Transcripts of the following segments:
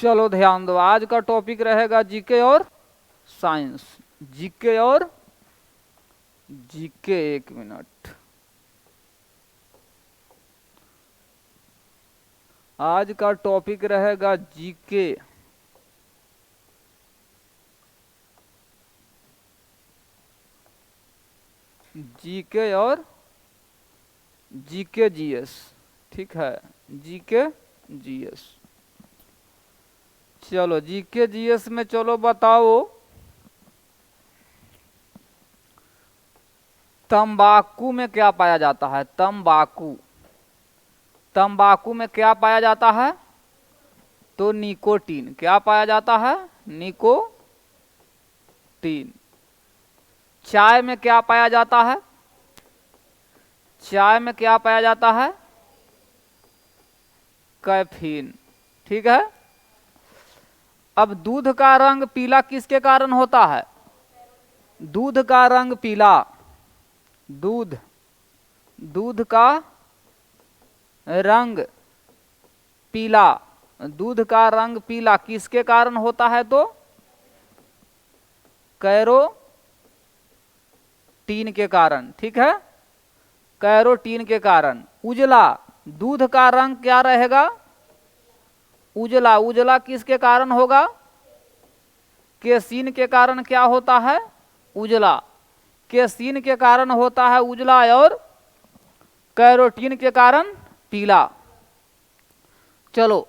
चलो ध्यान दो, आज का टॉपिक रहेगा जीके और साइंस। जीके और जीके, एक मिनट। आज का टॉपिक रहेगा जीके। जीके और जीके जीएस, ठीक है। जीके जीएस, चलो जीके जीएस में चलो बताओ, तंबाकू में क्या पाया जाता है? तंबाकू, तंबाकू में क्या पाया जाता है? तो निकोटीन। क्या पाया जाता है? निकोटीन। चाय में क्या पाया जाता है? चाय में क्या पाया जाता है? कैफीन, ठीक है। अब दूध का रंग पीला किसके कारण होता है? दूध का रंग पीला, दूध, दूध का रंग पीला, दूध का रंग पीला किसके कारण होता है? तो कैरोटीन के कारण, ठीक है। कैरोटीन के कारण। उजला, दूध का रंग क्या रहेगा? उजला, उजला किसके कारण होगा? केसीन के कारण क्या होता है? उजला, केसीन के कारण होता है उजला, और कैरोटीन के कारण पीला। चलो,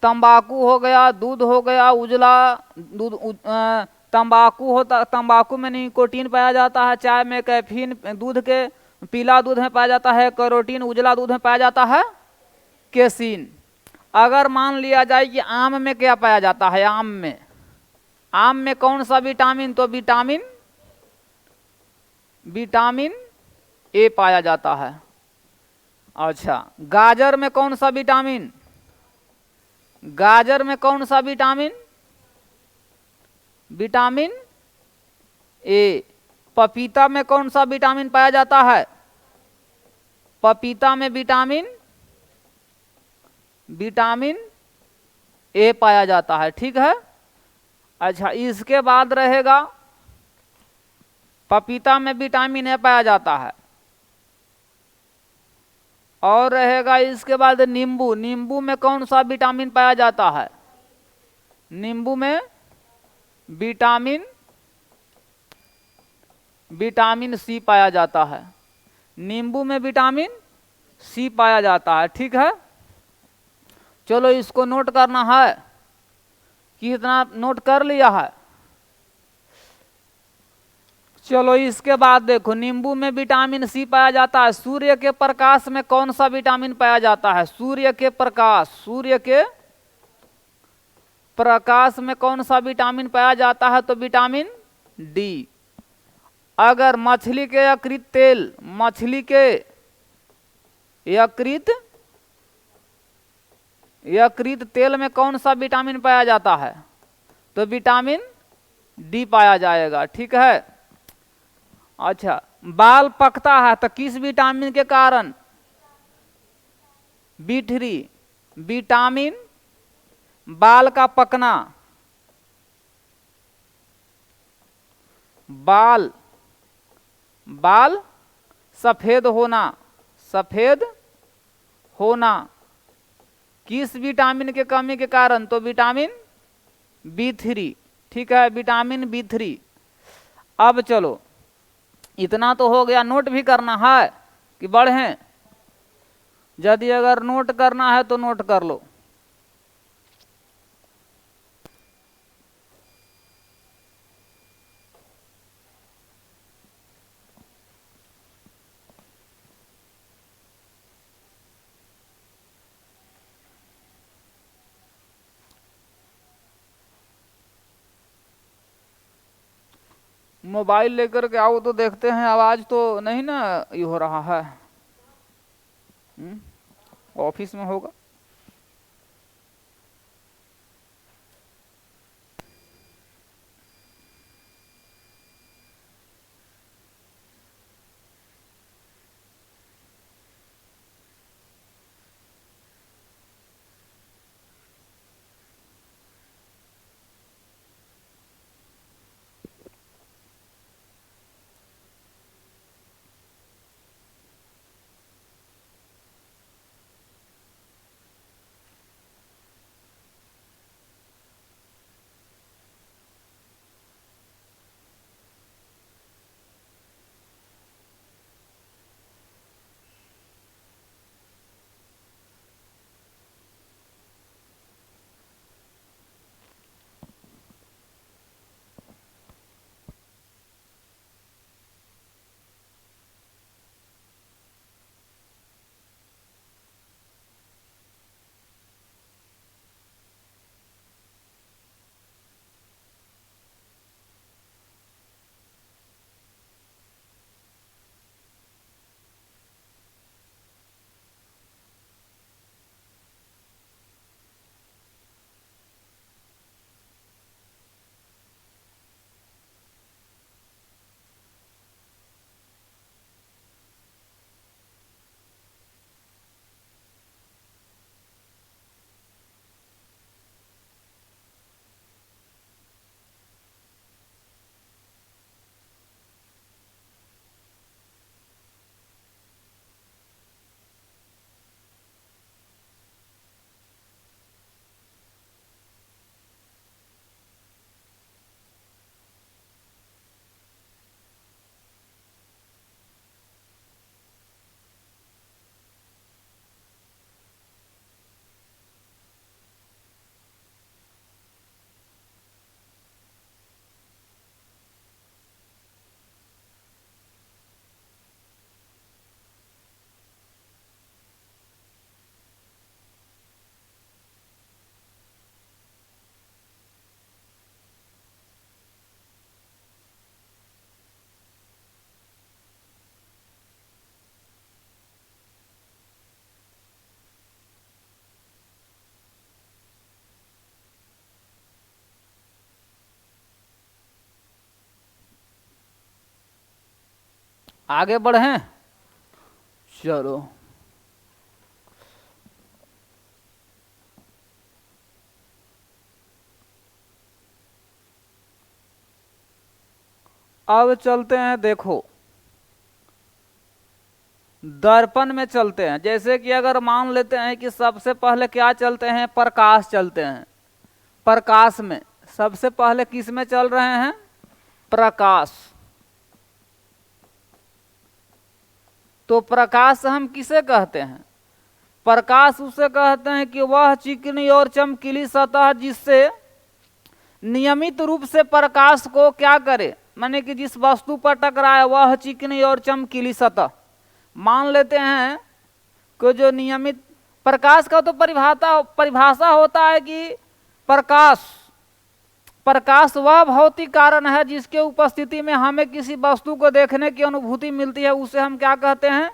तंबाकू हो गया, दूध हो गया, उजला दूध, तंबाकू होता, तंबाकू में निकोटीन पाया जाता है, चाय में कैफीन, दूध के पीला दूध में पाया जाता है कैरोटीन, उजला दूध में पाया जाता है केसीन। अगर मान लिया जाए कि आम में क्या पाया जाता है? आम में, आम में कौन सा विटामिन? तो विटामिन, विटामिन ए पाया जाता है। अच्छा, गाजर में कौन सा विटामिन? गाजर में कौन सा विटामिन? Vitamin A. पपीता में कौन सा विटामिन पाया जाता है? पपीता में विटामिन, विटामिन ए पाया जाता है, ठीक है। अच्छा, इसके बाद रहेगा, पपीता में विटामिन ए पाया जाता है, और रहेगा इसके बाद नींबू। नींबू में कौन सा विटामिन पाया जाता है? नींबू में विटामिन, विटामिन सी पाया जाता है। नींबू में विटामिन सी पाया जाता है, ठीक है। चलो इसको नोट करना है कि इतना नोट कर लिया है। चलो इसके बाद देखो, नींबू में विटामिन सी पाया जाता है। सूर्य के प्रकाश में कौन सा विटामिन पाया जाता है? सूर्य के प्रकाश, सूर्य के प्रकाश में कौन सा विटामिन पाया जाता है? तो विटामिन डी। अगर मछली के यकृत तेल, मछली के यकृत तेल में कौन सा विटामिन पाया जाता है? तो विटामिन डी पाया जाएगा, ठीक है। अच्छा, बाल पकता है तो किस विटामिन के कारण? B3, विटामिन बाल का पकना, बाल, बाल सफेद होना, सफेद होना किस विटामिन के कमी के कारण? तो विटामिन B3, ठीक है, विटामिन B3। अब चलो, इतना तो हो गया, नोट भी करना है कि बढ़ें? यदि अगर नोट करना है तो नोट कर लो। मोबाइल लेकर के आओ तो देखते हैं, आवाज तो नहीं ना ये हो रहा है। ऑफिस में होगा। आगे बढ़ें, चलो। अब चलते हैं, देखो दर्पण में चलते हैं। जैसे कि अगर मान लेते हैं कि सबसे पहले क्या चलते हैं, प्रकाश चलते हैं। प्रकाश में सबसे पहले किस में चल रहे हैं, प्रकाश। तो प्रकाश हम किसे कहते हैं, प्रकाश उसे कहते हैं कि वह चिकनी और चमकीली सतह जिससे नियमित रूप से प्रकाश को क्या करे, माने कि जिस वस्तु पर टकराए वह चिकनी और चमकीली सतह। मान लेते हैं कि जो नियमित प्रकाश का तो परिभाषा होता है कि प्रकाश वह भौतिक कारण है जिसके उपस्थिति में हमें किसी वस्तु को देखने की अनुभूति मिलती है, उसे हम क्या कहते हैं,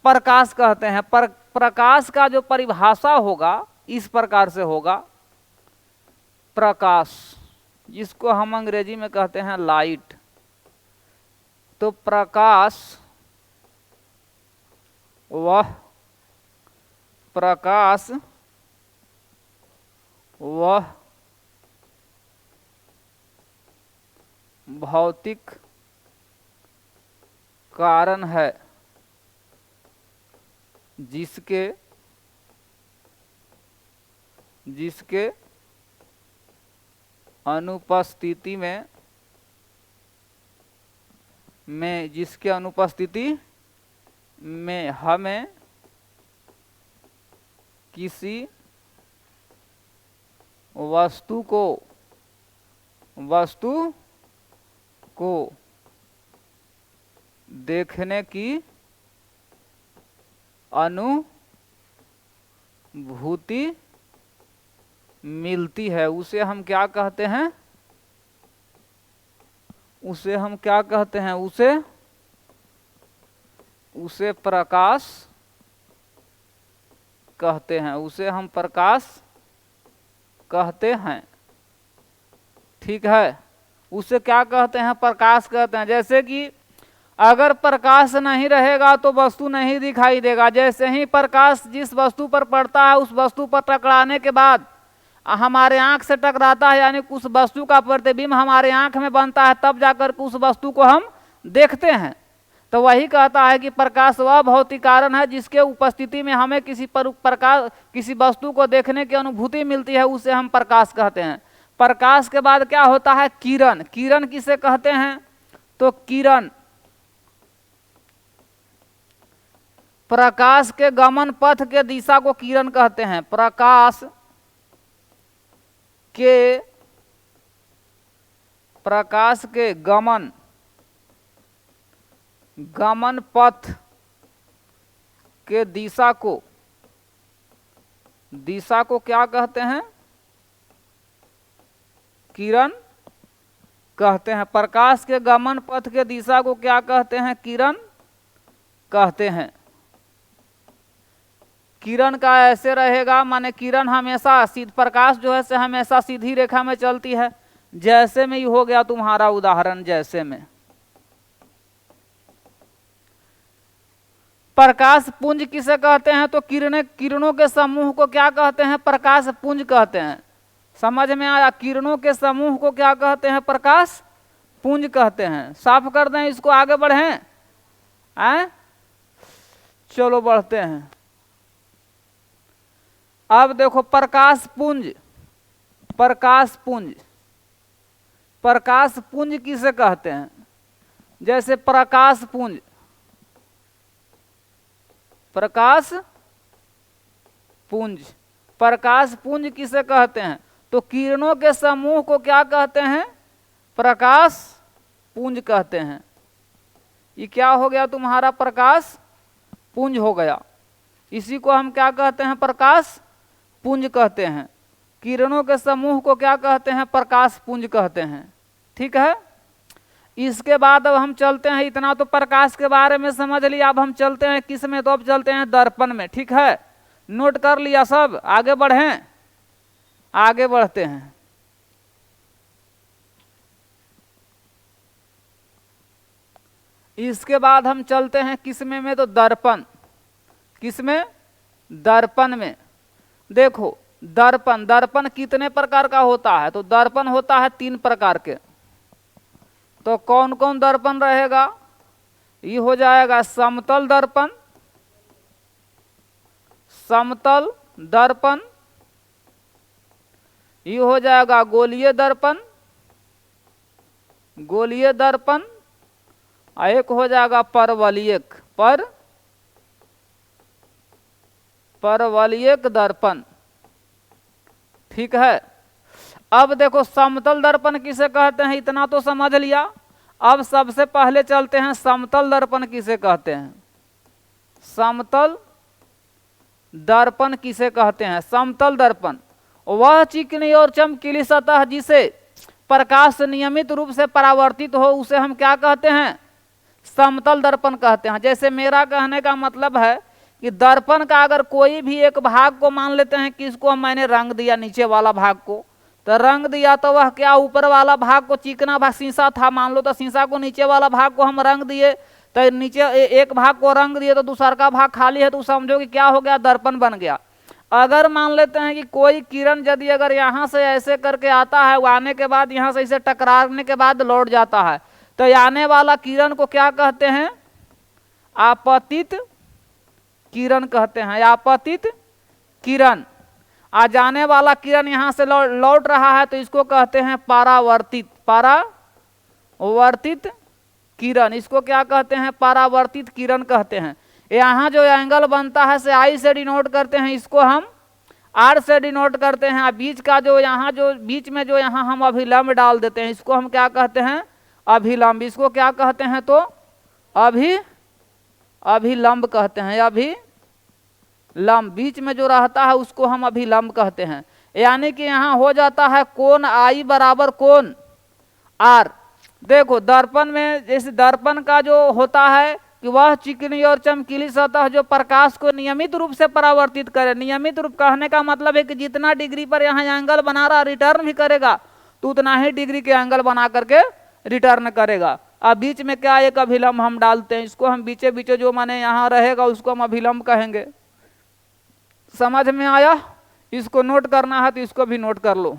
प्रकाश कहते हैं। प्रकाश का जो परिभाषा होगा इस प्रकार से होगा, प्रकाश जिसको हम अंग्रेजी में कहते हैं लाइट। तो प्रकाश वह भौतिक कारण है जिसके अनुपस्थिति में हमें किसी वस्तु को देखने की अनुभूति मिलती है, उसे हम क्या कहते हैं, उसे प्रकाश कहते हैं, उसे हम प्रकाश कहते हैं। ठीक है, उसे क्या कहते हैं, प्रकाश कहते हैं। जैसे कि अगर प्रकाश नहीं रहेगा तो वस्तु नहीं दिखाई देगा। जैसे ही प्रकाश जिस वस्तु पर पड़ता है उस वस्तु पर टकराने के बाद हमारे आंख से टकराता है, यानी उस वस्तु का प्रतिबिंब हमारे आंख में बनता है, तब जाकर उस वस्तु को हम देखते हैं। तो वही कहता है कि प्रकाश वह भौतिक कारण है जिसके उपस्थिति में हमें किसी वस्तु को देखने की अनुभूति मिलती है, उसे हम प्रकाश कहते हैं। प्रकाश के बाद क्या होता है, किरण। किरण किसे कहते हैं, तो किरण प्रकाश के गमन पथ के दिशा को किरण कहते हैं। प्रकाश के गमन पथ के दिशा को क्या कहते हैं, किरण कहते हैं। प्रकाश के गमन पथ के दिशा को क्या कहते हैं, किरण कहते हैं। किरण का ऐसे रहेगा, माने किरण हमेशा प्रकाश जो है से हमेशा सीधी रेखा में चलती है। जैसे में ही हो गया तुम्हारा उदाहरण, जैसे में प्रकाश पुंज किसे कहते हैं, तो किरणों के समूह को क्या कहते हैं, प्रकाश पुंज कहते हैं। समझ में आया, किरणों के समूह को क्या कहते हैं, प्रकाश पुंज कहते हैं। साफ कर दें इसको, आगे बढ़ें। चलो बढ़ते हैं। अब देखो प्रकाश पुंज किसे कहते हैं, जैसे प्रकाश पुंज किसे कहते हैं, तो किरणों के समूह को क्या कहते हैं, प्रकाश पुंज कहते हैं। ये क्या हो गया तुम्हारा, प्रकाश पुंज हो गया। इसी को हम क्या कहते हैं, प्रकाश पुंज कहते हैं। किरणों के समूह को क्या कहते हैं, प्रकाश पुंज कहते हैं। ठीक है, इसके बाद अब हम चलते हैं, इतना तो प्रकाश के बारे में समझ लिया। अब हम चलते हैं किस में, तो अब चलते हैं दर्पण में। ठीक है, नोट कर लिया सब, आगे बढ़ें, आगे बढ़ते हैं। इसके बाद हम चलते हैं किसमें तो दर्पण। किसमें? दर्पण में। देखो दर्पण, दर्पण कितने प्रकार का होता है? तो दर्पण होता है 3 प्रकार के। तो कौन कौन दर्पण रहेगा? ये हो जाएगा समतल दर्पण, समतल दर्पण, ये हो जाएगा गोलीय दर्पण, गोलीय दर्पण, एक हो जाएगा परवलयिक, परवलयिक दर्पण। ठीक है। अब देखो समतल दर्पण किसे कहते हैं इतना तो समझ लिया। अब सबसे पहले चलते हैं समतल दर्पण किसे कहते हैं। समतल दर्पण किसे कहते हैं? समतल दर्पण वह चिकनी और चमकीली सतह जिसे प्रकाश नियमित रूप से परावर्तित हो उसे हम क्या कहते हैं? समतल दर्पण कहते हैं। जैसे मेरा कहने का मतलब है कि दर्पण का अगर कोई भी एक भाग को मान लेते हैं कि इसको मैंने रंग दिया, नीचे वाला भाग को तो रंग दिया, तो वह क्या ऊपर वाला भाग को, चिकना भाग शीशा था मान लो, तो शीशा को नीचे वाला भाग को हम रंग दिए, तो नीचे एक भाग को रंग दिए तो दूसरा का भाग खाली है, तो समझो कि क्या हो गया? दर्पण बन गया। अगर मान लेते हैं कि कोई किरण यदि अगर यहाँ से ऐसे करके आता है, वो आने के बाद यहाँ से इसे टकराने के बाद लौट जाता है, तो आने वाला किरण को क्या कहते हैं? आपतित किरण कहते हैं, आपतित किरण। आ जाने वाला किरण यहाँ से लौट रहा है तो इसको कहते हैं परावर्तित, परावर्तित किरण। इसको क्या कहते हैं? परावर्तित किरण कहते हैं। यहाँ जो एंगल बनता है से आई से डिनोट करते हैं, इसको हम आर से डिनोट करते हैं। बीच का जो यहाँ जो बीच में जो यहाँ हम अभिलंब डाल देते हैं, इसको हम क्या कहते हैं? अभिलंब। इसको क्या कहते हैं? तो अभिलंब कहते हैं, अभिलंब। बीच में जो रहता है उसको हम अभिलंब कहते हैं। यानी कि यहाँ हो जाता है कोण आई बराबर कोण आर। देखो दर्पण में जैसे दर्पण का जो होता है कि वह चिकनी और चमकीली सतह जो प्रकाश को नियमित रूप से परावर्तित करे। नियमित रूप कहने का मतलब है कि जितना डिग्री पर यहाँ एंगल बना रहा रिटर्न भी करेगा तो उतना ही डिग्री के एंगल बना करके रिटर्न करेगा। अब बीच में क्या एक अभिलंब हम डालते हैं, इसको हम बीचे बीचे जो माने यहाँ रहेगा उसको हम अभिलंब कहेंगे। समझ में आया? इसको नोट करना है तो इसको भी नोट कर लो।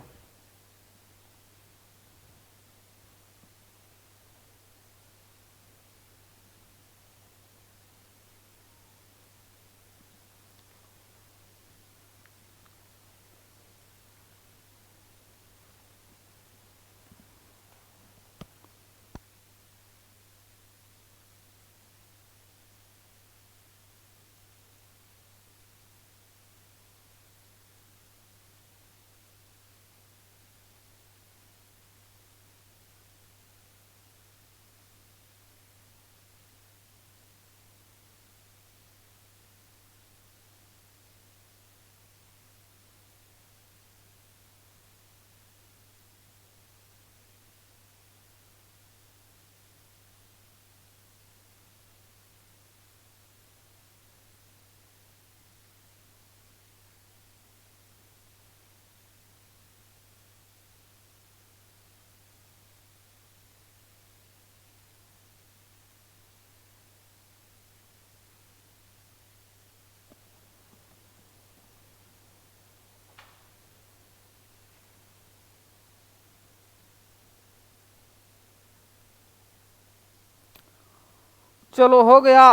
चलो हो गया।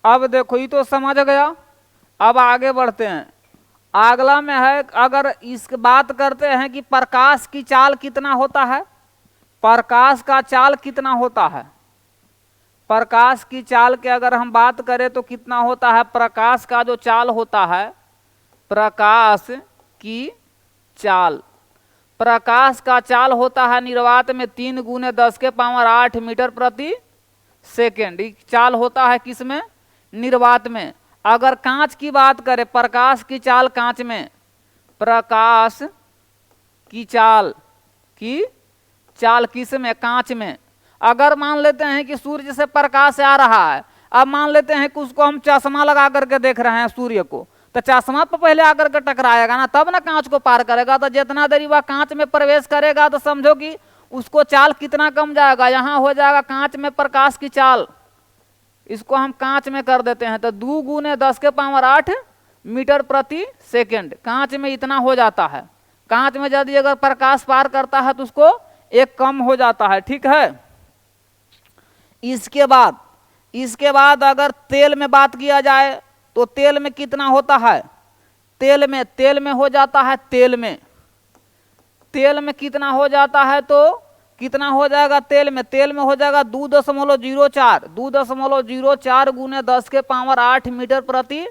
अब देखो ये तो समझ गया। अब आगे बढ़ते हैं। अगला में है, अगर इस बात करते हैं कि प्रकाश की चाल कितना होता है, प्रकाश का चाल कितना होता है, प्रकाश की चाल के अगर हम बात करें तो कितना होता है? प्रकाश का जो चाल होता है, प्रकाश की चाल, प्रकाश का चाल होता है निर्वात में 3 × 10⁸ मीटर प्रति सेकेंड। चाल होता है किसमें? निर्वात में। अगर कांच की बात करें, प्रकाश की चाल कांच में, प्रकाश की चाल किसमें? कांच में। अगर मान लेते हैं कि सूर्य से प्रकाश आ रहा है, अब मान लेते हैं कि उसको हम चश्मा लगा करके देख रहे हैं सूर्य को, तो चश्मा पर पहले आकर के टकराएगा ना, तब ना कांच को पार करेगा। तो जितना देरी वह कांच में प्रवेश करेगा तो समझो कि उसको चाल कितना कम जाएगा, यहाँ हो जाएगा कांच में प्रकाश की चाल इसको हम कांच में कर देते हैं तो 2 गुने 10 के पावर 8 मीटर प्रति सेकंड कांच में इतना हो जाता है। कांच में यदि अगर प्रकाश पार करता है तो उसको एक कम हो जाता है, ठीक है। इसके बाद अगर तेल में बात किया जाए तो तेल में कितना होता है, तेल में हो जाता है, तेल में कितना हो जाता है तो कितना हो जाएगा तेल में हो जाएगा 2.04 गुने 10 के पावर 8 मीटर प्रति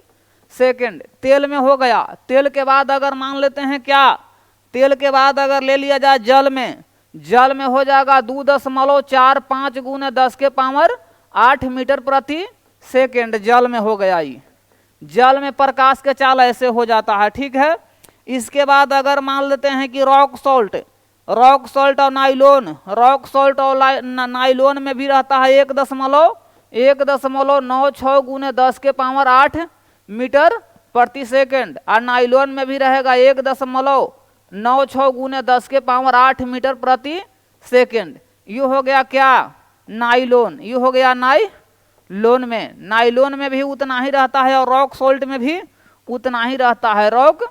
सेकंड तेल में हो गया। तेल के बाद अगर मान लेते हैं क्या, तेल के बाद अगर ले लिया जाए जल में हो जाएगा 2.45 गुने 10 के पावर 8 मीटर प्रति सेकंड जल में हो गया। ये जल में प्रकाश के चाल ऐसे हो जाता है, ठीक है। इसके बाद अगर मान लेते हैं कि रॉक सॉल्ट और नाइलोन में भी रहता है 1.96 गुने 10 के पावर 8 मीटर प्रति सेकंड और नाइलोन में भी रहेगा 1.96 गुने 10 के पावर 8 मीटर प्रति सेकंड। ये हो गया क्या, नाइलोन। ये हो गया नाइलोन में भी उतना ही रहता है और रॉक सॉल्ट में भी उतना ही रहता है। रॉक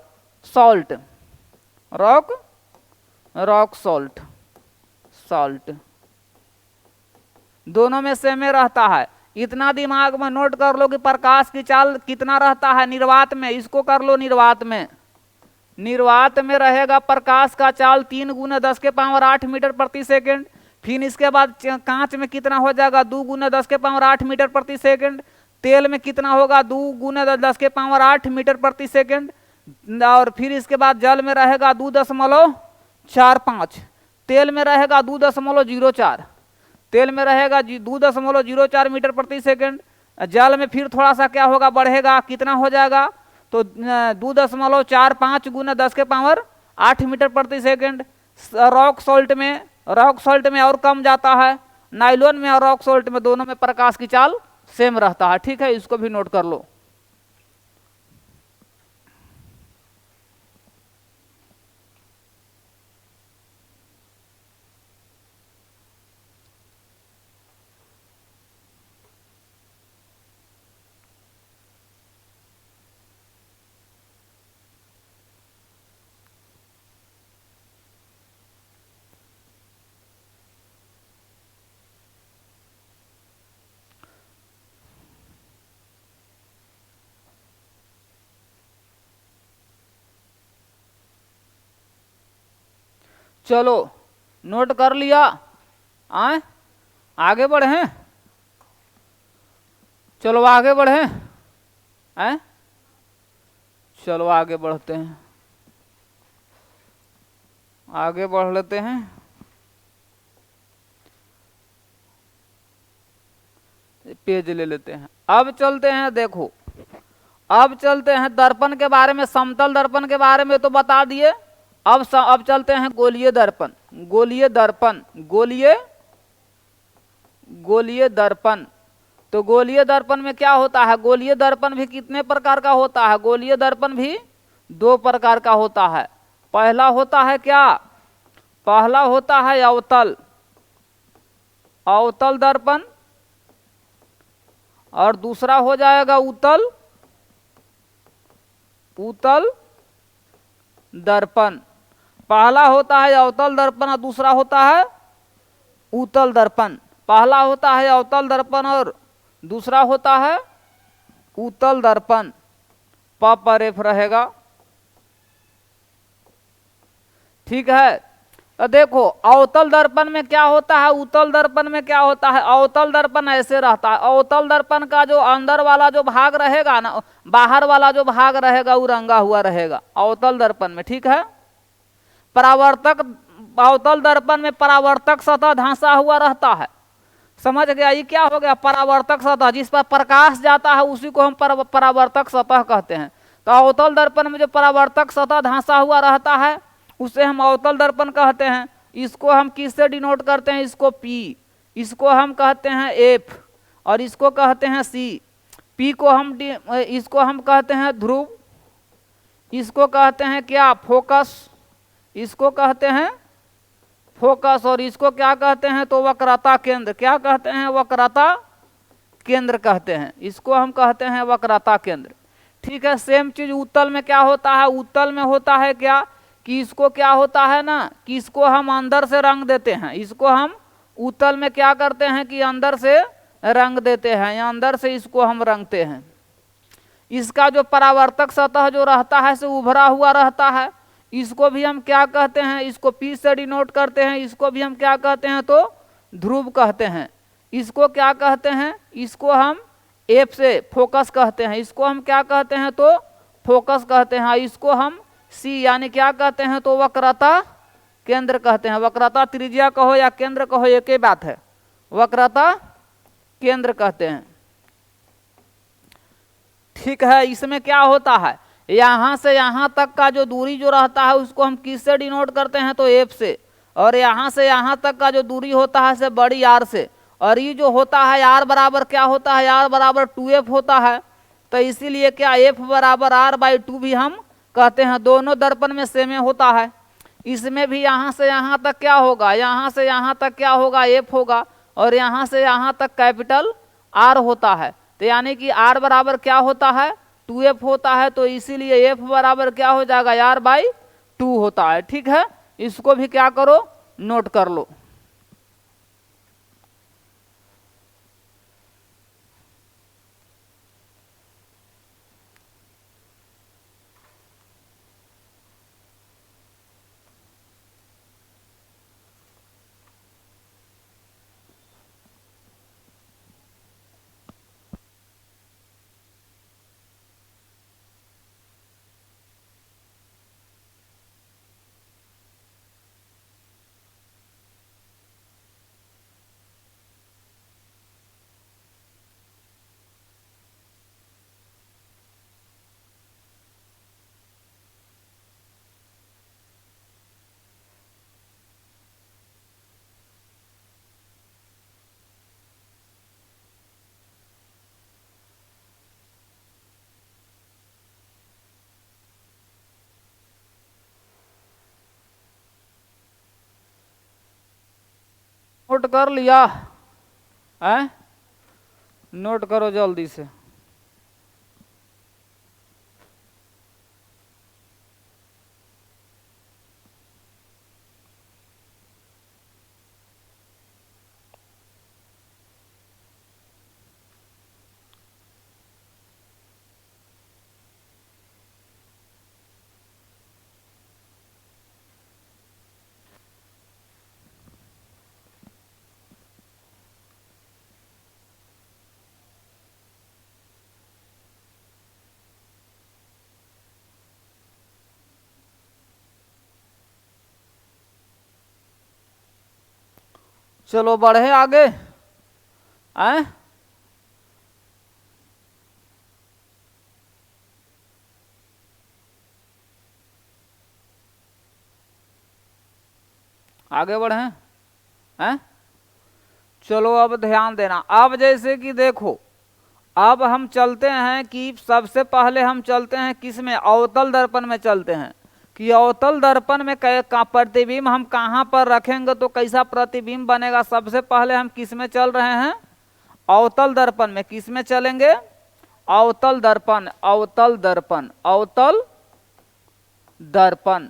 सॉल्ट दोनों में सेम में रहता है। इतना दिमाग में नोट कर लो कि प्रकाश की चाल कितना रहता है निर्वात में। इसको कर लो निर्वात में रहेगा प्रकाश का चाल 3 गुने 10 के पावर 8 मीटर प्रति सेकंड। फिर इसके बाद कांच में कितना हो जाएगा 2 गुने 10 के पावर 8 मीटर प्रति सेकंड। तेल में कितना होगा 2 गुने 10 के पावर 8 मीटर प्रति सेकंड। और फिर इसके बाद जल में रहेगा 2.45, तेल में रहेगा 2.04, तेल में रहेगा 2.04 मीटर प्रति सेकंड। जल में फिर थोड़ा सा क्या होगा बढ़ेगा, कितना हो जाएगा तो 2.45 गुने 10 के पावर 8 मीटर प्रति सेकंड। रॉक सॉल्ट में और कम जाता है, नाइलोन में और रॉक सॉल्ट में दोनों में प्रकाश की चाल सेम रहता है, ठीक है। इसको भी नोट कर लो। चलो नोट कर लिया, आगे बढ़े, चलो आगे बढ़े, चलो आगे बढ़ते हैं, आगे बढ़ लेते हैं। पेज ले लेते हैं। अब चलते हैं, देखो अब चलते हैं दर्पण के बारे में। समतल दर्पण के बारे में तो बता दिए। अब चलते हैं गोलीय दर्पण। गोलीय दर्पण तो गोलीय दर्पण में क्या होता है, गोलीय दर्पण भी कितने प्रकार का होता है, गोलीय दर्पण भी 2 प्रकार का होता है। पहला होता है क्या, पहला होता है अवतल दर्पण और दूसरा हो जाएगा उत्तल दर्पण। पहला होता है अवतल दर्पण और दूसरा होता है उत्तल दर्पण। पहला होता है अवतल दर्पण और दूसरा होता है उत्तल दर्पण। प पर एफ रहेगा, ठीक है। तो देखो अवतल दर्पण में क्या होता है, उत्तल दर्पण में क्या होता है। अवतल दर्पण ऐसे रहता है, अवतल दर्पण का जो अंदर वाला जो भाग रहेगा ना, बाहर वाला जो भाग रहेगा वो रंगा हुआ रहेगा अवतल दर्पण में, ठीक है। अवतल दर्पण में परावर्तक सतह धंसा हुआ रहता है, समझ गया। ये क्या हो गया, परावर्तक सतह, जिस पर प्रकाश जाता है उसी को हम परावर्तक सतह कहते हैं। तो अवतल दर्पण में जो परावर्तक सतह धंसा हुआ रहता है उसे हम अवतल दर्पण कहते हैं। इसको हम किससे डिनोट करते हैं, इसको P, इसको हम कहते हैं F और इसको कहते हैं C। P को इसको हम कहते हैं ध्रुव, इसको कहते हैं क्या, फोकस, इसको कहते हैं फोकस और इसको क्या कहते हैं तो वक्रता केंद्र। क्या कहते हैं, वक्रता केंद्र कहते हैं, इसको हम कहते हैं वक्रता केंद्र। ठीक है, सेम चीज उत्तल में क्या होता है, उत्तल में होता है क्या कि इसको क्या होता है ना कि इसको हम अंदर से रंग देते हैं, इसको हम उत्तल में क्या करते हैं कि अंदर से रंग देते हैं, या अंदर से इसको हम रंगते हैं। इसका जो परावर्तक सतह जो रहता है से उभरा हुआ रहता है, इसको भी हम क्या कहते हैं, इसको P से डिनोट करते हैं, इसको भी हम क्या कहते हैं तो ध्रुव कहते हैं। इसको क्या कहते हैं, इसको हम F से फोकस कहते हैं, इसको हम क्या कहते हैं तो फोकस कहते हैं। इसको हम C यानी क्या कहते हैं तो वक्रता केंद्र कहते हैं। वक्रता त्रिज्या कहो या केंद्र कहो एक ही बात है, वक्रता केंद्र कहते हैं। ठीक है, इसमें क्या होता है, यहां से यहां तक का जो दूरी जो रहता है उसको हम किससे डिनोट करते हैं तो F से, और यहां से यहां तक का जो दूरी होता है से बड़ी R से, और ये जो होता है R बराबर क्या होता है, R बराबर 2F होता है। तो इसीलिए क्या F बराबर R/2 भी हम कहते हैं। दोनों दर्पण में सेम होता है। इसमें भी यहाँ से यहाँ तक क्या होगा, यहाँ से यहाँ तक क्या होगा F होगा, और यहाँ से यहाँ तक कैपिटल R होता है। तो यानी कि R बराबर क्या होता है 2F होता है, तो इसीलिए F बराबर क्या हो जाएगा R/2 होता है। ठीक है, इसको भी क्या करो नोट कर लो। नोट कर लिया है, नोट करो जल्दी से। चलो बढ़े आगे आए। आगे बढ़े हैं। चलो अब ध्यान देना। अब जैसे कि देखो, अब हम चलते हैं कि सबसे पहले हम चलते हैं किस में, अवतल दर्पण में चलते हैं कि अवतल दर्पण में प्रतिबिंब हम कहाँ पर रखेंगे तो कैसा प्रतिबिंब बनेगा। सबसे पहले हम किस में चल रहे हैं, अवतल दर्पण में। किस में चलेंगे, अवतल दर्पण, अवतल दर्पण, अवतल दर्पण।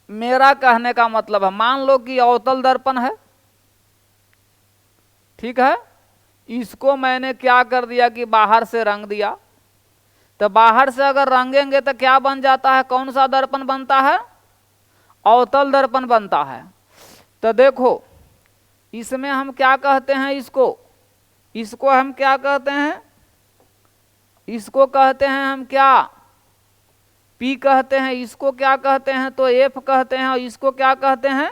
मेरा कहने का मतलब है, मान लो कि अवतल दर्पण है, ठीक है, इसको मैंने क्या कर दिया कि बाहर से रंग दिया। तो बाहर से अगर रंगेंगे तो क्या बन जाता है, कौन सा दर्पण बनता है, अवतल दर्पण बनता है। तो देखो इसमें हम क्या कहते हैं, इसको हम क्या कहते हैं, इसको कहते हैं हम क्या P कहते हैं, इसको क्या कहते हैं तो F कहते हैं, और इसको क्या कहते हैं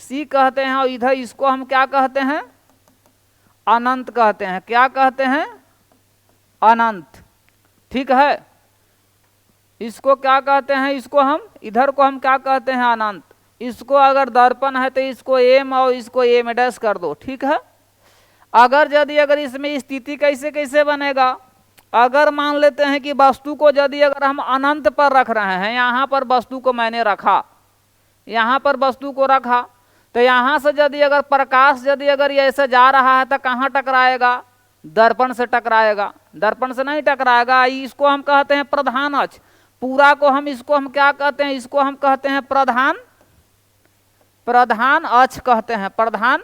C कहते हैं, और इधर इसको हम क्या कहते हैं अनंत कहते हैं। क्या कहते हैं, अनंत। ठीक है, इसको क्या कहते हैं, इसको हम इधर को हम क्या कहते हैं अनंत। इसको अगर दर्पण है तो इसको M और इसको M' कर दो। ठीक है, अगर इसमें स्थिति कैसे कैसे बनेगा, अगर मान लेते हैं कि वस्तु को यदि अगर हम अनंत पर रख रहे हैं, यहाँ पर वस्तु को मैंने रखा, यहाँ पर वस्तु को रखा, तो यहाँ से यदि अगर प्रकाश यदि अगर ये ऐसे जा रहा है तो कहाँ टकराएगा? दर्पण से टकराएगा, दर्पण से नहीं टकराएगा। इसको हम कहते हैं प्रधान अक्ष। पूरा को हम इसको हम क्या कहते हैं? इसको हम कहते हैं प्रधान अक्ष कहते हैं, प्रधान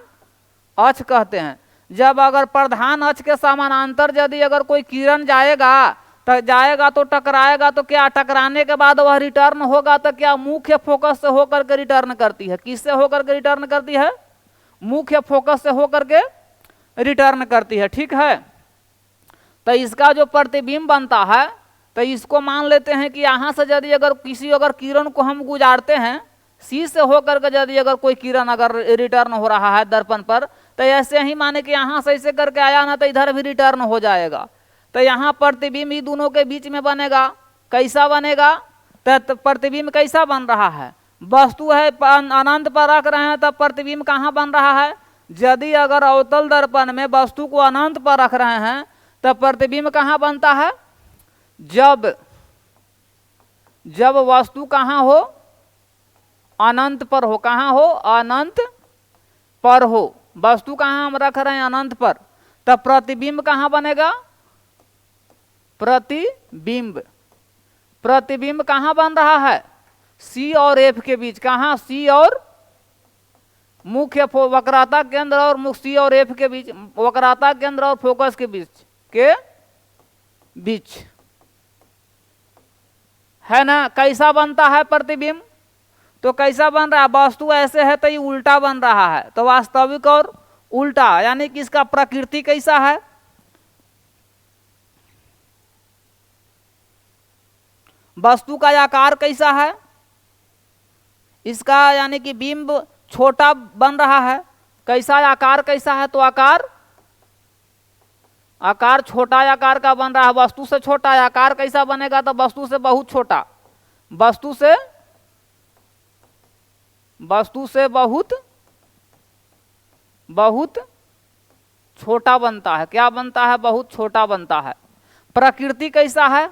अक्ष कहते हैं। जब अगर प्रधान अक्ष के समानांतर यदि अगर कोई किरण जाएगा तो टकराएगा, तो क्या टकराने के बाद वह रिटर्न होगा तो क्या मुख्य फोकस से होकर के रिटर्न करती है? किससे होकर के रिटर्न करती है? मुख्य फोकस से होकर के रिटर्न करती है, ठीक है। तो इसका जो प्रतिबिंब बनता है, तो इसको मान लेते हैं कि यहाँ से यदि अगर किसी अगर किरण को हम गुजारते हैं, सी से होकर के यदि अगर कोई किरण अगर रिटर्न हो रहा है दर्पण पर, तो ऐसे ही माने कि यहाँ से ऐसे करके आया ना तो इधर भी रिटर्न हो जाएगा। तो यहाँ प्रतिबिंब ही दोनों के बीच में बनेगा। कैसा बनेगा? तो प्रतिबिंब कैसा बन रहा है? वस्तु है अनंत पर रख रहे हैं तब प्रतिबिंब कहाँ बन रहा है? यदि अगर अवतल दर्पण में वस्तु को अनंत पर रख रहे हैं तब प्रतिबिंब कहाँ बनता है? जब वस्तु कहाँ हो? अनंत पर हो। कहाँ हो? अनंत पर हो। वस्तु कहाँ हम रख रहे हैं? अनंत पर। तब प्रतिबिंब कहाँ बनेगा? प्रतिबिंब कहाँ बन रहा है? सी और एफ के बीच। कहाँ? सी और मुख्य वक्रता केंद्र और सी और एफ के बीच, वक्रता केंद्र और फोकस के बीच है ना। कैसा बनता है प्रतिबिंब? तो कैसा बन रहा है? वस्तु ऐसे है तो ये उल्टा बन रहा है, तो वास्तविक और उल्टा, यानी कि इसका प्रकृति कैसा है? वस्तु का आकार कैसा है? इसका यानी कि बिंब छोटा बन रहा है। कैसा आकार कैसा है? तो आकार छोटा आकार का बन रहा है, वस्तु से छोटा। आकार कैसा बनेगा? तो वस्तु से बहुत छोटा, वस्तु से बहुत छोटा बनता है। क्या बनता है? बहुत छोटा बनता है। प्रकृति कैसा है?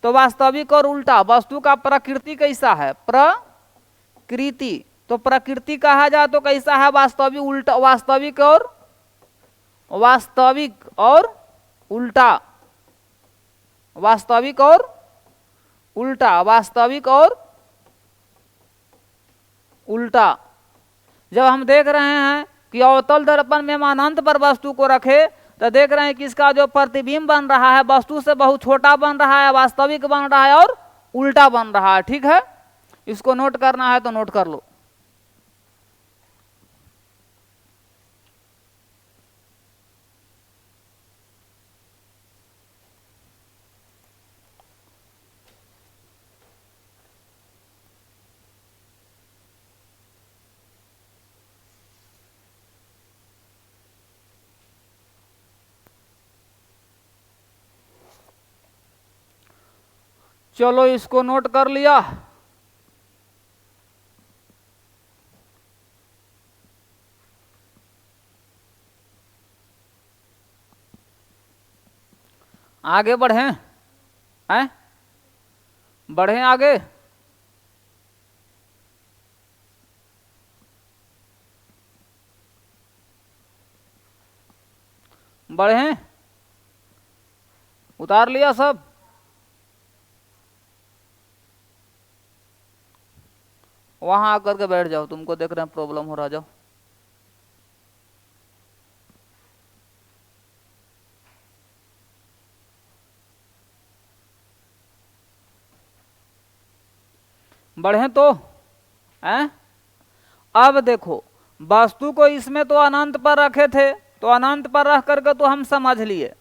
तो वास्तविक और उल्टा। वस्तु का प्रकृति कैसा है? प्रकृति। तो प्रकृति कहा जाए तो कैसा है? वास्तविक उल्टा, वास्तविक और उल्टा, वास्तविक और उल्टा। जब हम देख रहे हैं कि अवतल दर्पण में हम अनंत पर वस्तु को रखे तो देख रहे हैं कि इसका जो प्रतिबिंब बन रहा है वस्तु से बहुत छोटा बन रहा है, वास्तविक बन रहा है और उल्टा बन रहा है, ठीक है। इसको नोट करना है तो नोट कर लो। चलो इसको नोट कर लिया। आगे बढ़ें हैं? बढ़ें आगे। बढ़ें, उतार लिया सब। वहां आकर के बैठ जाओ, तुमको देख रहे हैं प्रॉब्लम हो रहा, जाओ। बढ़े तो हैं? अब देखो, वस्तु को इसमें तो अनंत पर रखे थे, तो अनंत पर रख करके तो हम समझ लिए।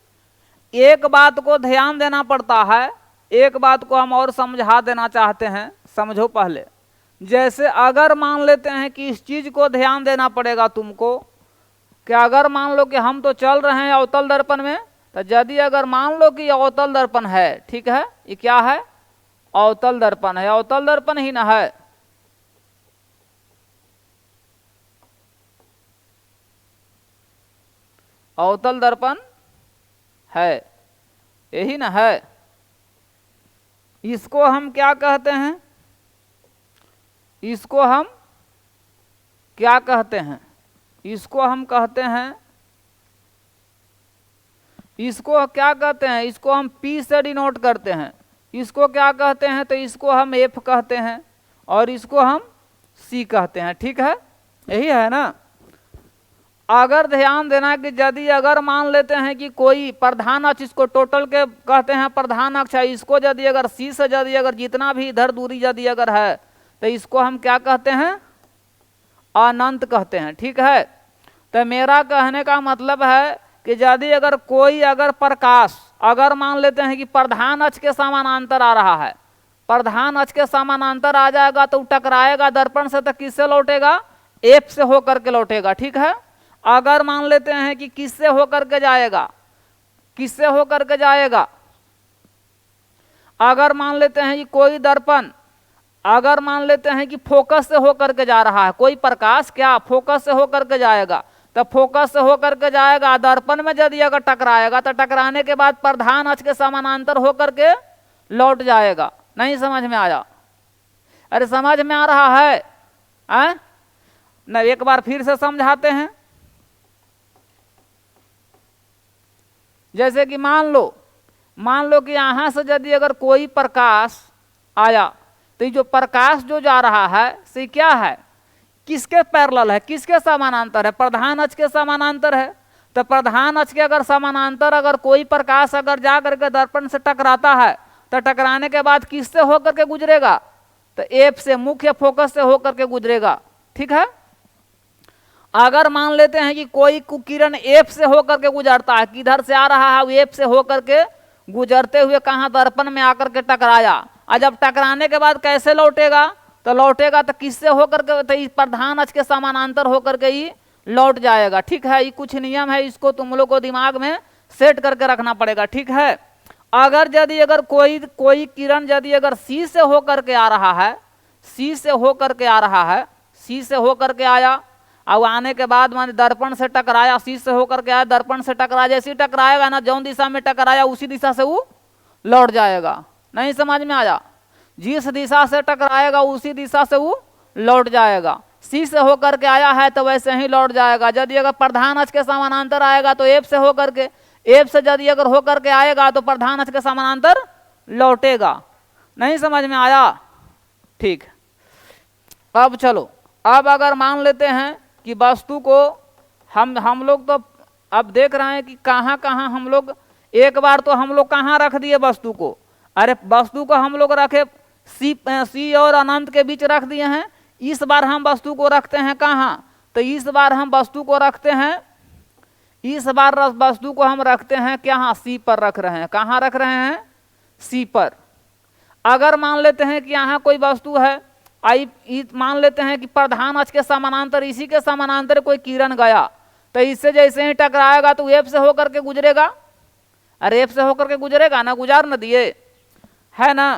एक बात को ध्यान देना पड़ता है, एक बात को हम और समझा देना चाहते हैं, समझो पहले। जैसे अगर मान लेते हैं कि इस चीज को ध्यान देना पड़ेगा तुमको, कि अगर मान लो कि हम तो चल रहे हैं अवतल दर्पण में, तो यदि अगर मान लो कि अवतल दर्पण है, ठीक है, ये क्या है? अवतल दर्पण है, अवतल दर्पण ही ना है। अवतल दर्पण है, यही ना है। इसको हम क्या कहते हैं? इसको हम क्या कहते हैं? इसको हम कहते हैं, इसको क्या कहते हैं? इसको हम P से डिनोट करते हैं। इसको क्या कहते हैं? तो इसको हम F कहते हैं और इसको हम C कहते हैं। ठीक है, यही है ना। अगर ध्यान देना कि यदि अगर मान लेते हैं कि कोई प्रधान अक्ष, इसको टोटल के कहते हैं प्रधान अक्ष है, इसको यदि अगर C से यदि अगर जितना भी इधर दूरी यदि अगर है तो इसको हम क्या कहते हैं? अनंत कहते हैं। ठीक है, तो मेरा कहने का मतलब है कि यदि अगर कोई अगर प्रकाश अगर मान लेते हैं कि प्रधान अक्ष के समानांतर आ रहा है, प्रधान अक्ष के समानांतर आ जाएगा तो टकराएगा दर्पण से, तो किससे लौटेगा? F से होकर के लौटेगा। ठीक है, अगर मान लेते हैं कि किससे होकर के जाएगा? किससे होकर के जाएगा? अगर मान लेते हैं कि कोई दर्पण अगर मान लेते हैं कि फोकस से होकर के जा रहा है, कोई प्रकाश क्या फोकस से होकर के जाएगा, तो फोकस से होकर के जाएगा, दर्पण में यदि अगर टकराएगा तो टकराने के बाद प्रधान अक्ष के समानांतर होकर के लौट जाएगा। नहीं समझ में आया? अरे समझ में आ रहा है? न एक बार फिर से समझाते हैं। जैसे कि मान लो कि यहां से यदि अगर कोई प्रकाश आया तो जो प्रकाश जो जा रहा है से क्या है? किसके पैरेलल है? किसके समानांतर है? प्रधान अक्ष के समानांतर है। तो प्रधान अक्ष के अगर समानांतर अगर कोई प्रकाश अगर जा करके दर्पण से टकराता है तो टकराने के बाद किससे होकर के गुजरेगा? तो F से, मुख्य फोकस से होकर के गुजरेगा। ठीक है, अगर मान लेते हैं कि कोई किरण F से होकर के गुजरता है, किधर से आ रहा है? वो F से होकर के गुजरते हुए कहाँ? दर्पण में आकर के टकराया, और जब टकराने के बाद कैसे लौटेगा? तो लौटेगा तो किससे होकर के? तो प्रधान अक्ष के समानांतर होकर के ही लौट जाएगा। ठीक है, ये कुछ नियम है, इसको तुम लोग को दिमाग में सेट करके रखना पड़ेगा। ठीक है, अगर यदि अगर कोई किरण यदि अगर C से होकर के आ रहा है, C से होकर के आ रहा है, C से होकर के आया, अब आने के बाद मान दर्पण से टकराया, C से होकर के आया, दर्पण से टकराया, जैसे टकराएगा ना, जौन दिशा में टकराया उसी दिशा से वो लौट जाएगा। नहीं समझ में आया? जिस दिशा से टकराएगा उसी दिशा से वो लौट जाएगा। C से होकर के आया है तो वैसे ही लौट जाएगा। यदि अगर प्रधान अक्ष के समानांतर आएगा तो F से होकर के, F से यदि अगर होकर के आएगा तो प्रधान अक्ष के समानांतर लौटेगा। नहीं समझ में आया? ठीक, अब चलो, अब अगर मान लेते हैं कि वस्तु को हम लोग तो अब देख रहे हैं कि कहाँ कहाँ हम लोग, एक बार तो हम लोग कहाँ रख दिए वस्तु को? अरे वस्तु को हम लोग रखे C और अनंत के बीच रख दिए हैं। इस बार हम वस्तु को रखते हैं कहाँ? तो इस बार हम वस्तु को रखते हैं, इस बार वस्तु को हम रखते हैं क्या? C पर रख रहे हैं। कहाँ रख रहे हैं? C पर। अगर मान लेते हैं कि यहाँ कोई वस्तु है, मान लेते हैं कि प्रधान अक्ष के समानांतर, इसी के समानांतर कोई किरण गया, तो इससे जैसे ही टकराएगा तो F से होकर के गुजरेगा। अरे F से होकर के गुजरेगा ना, गुजार न दिए है ना।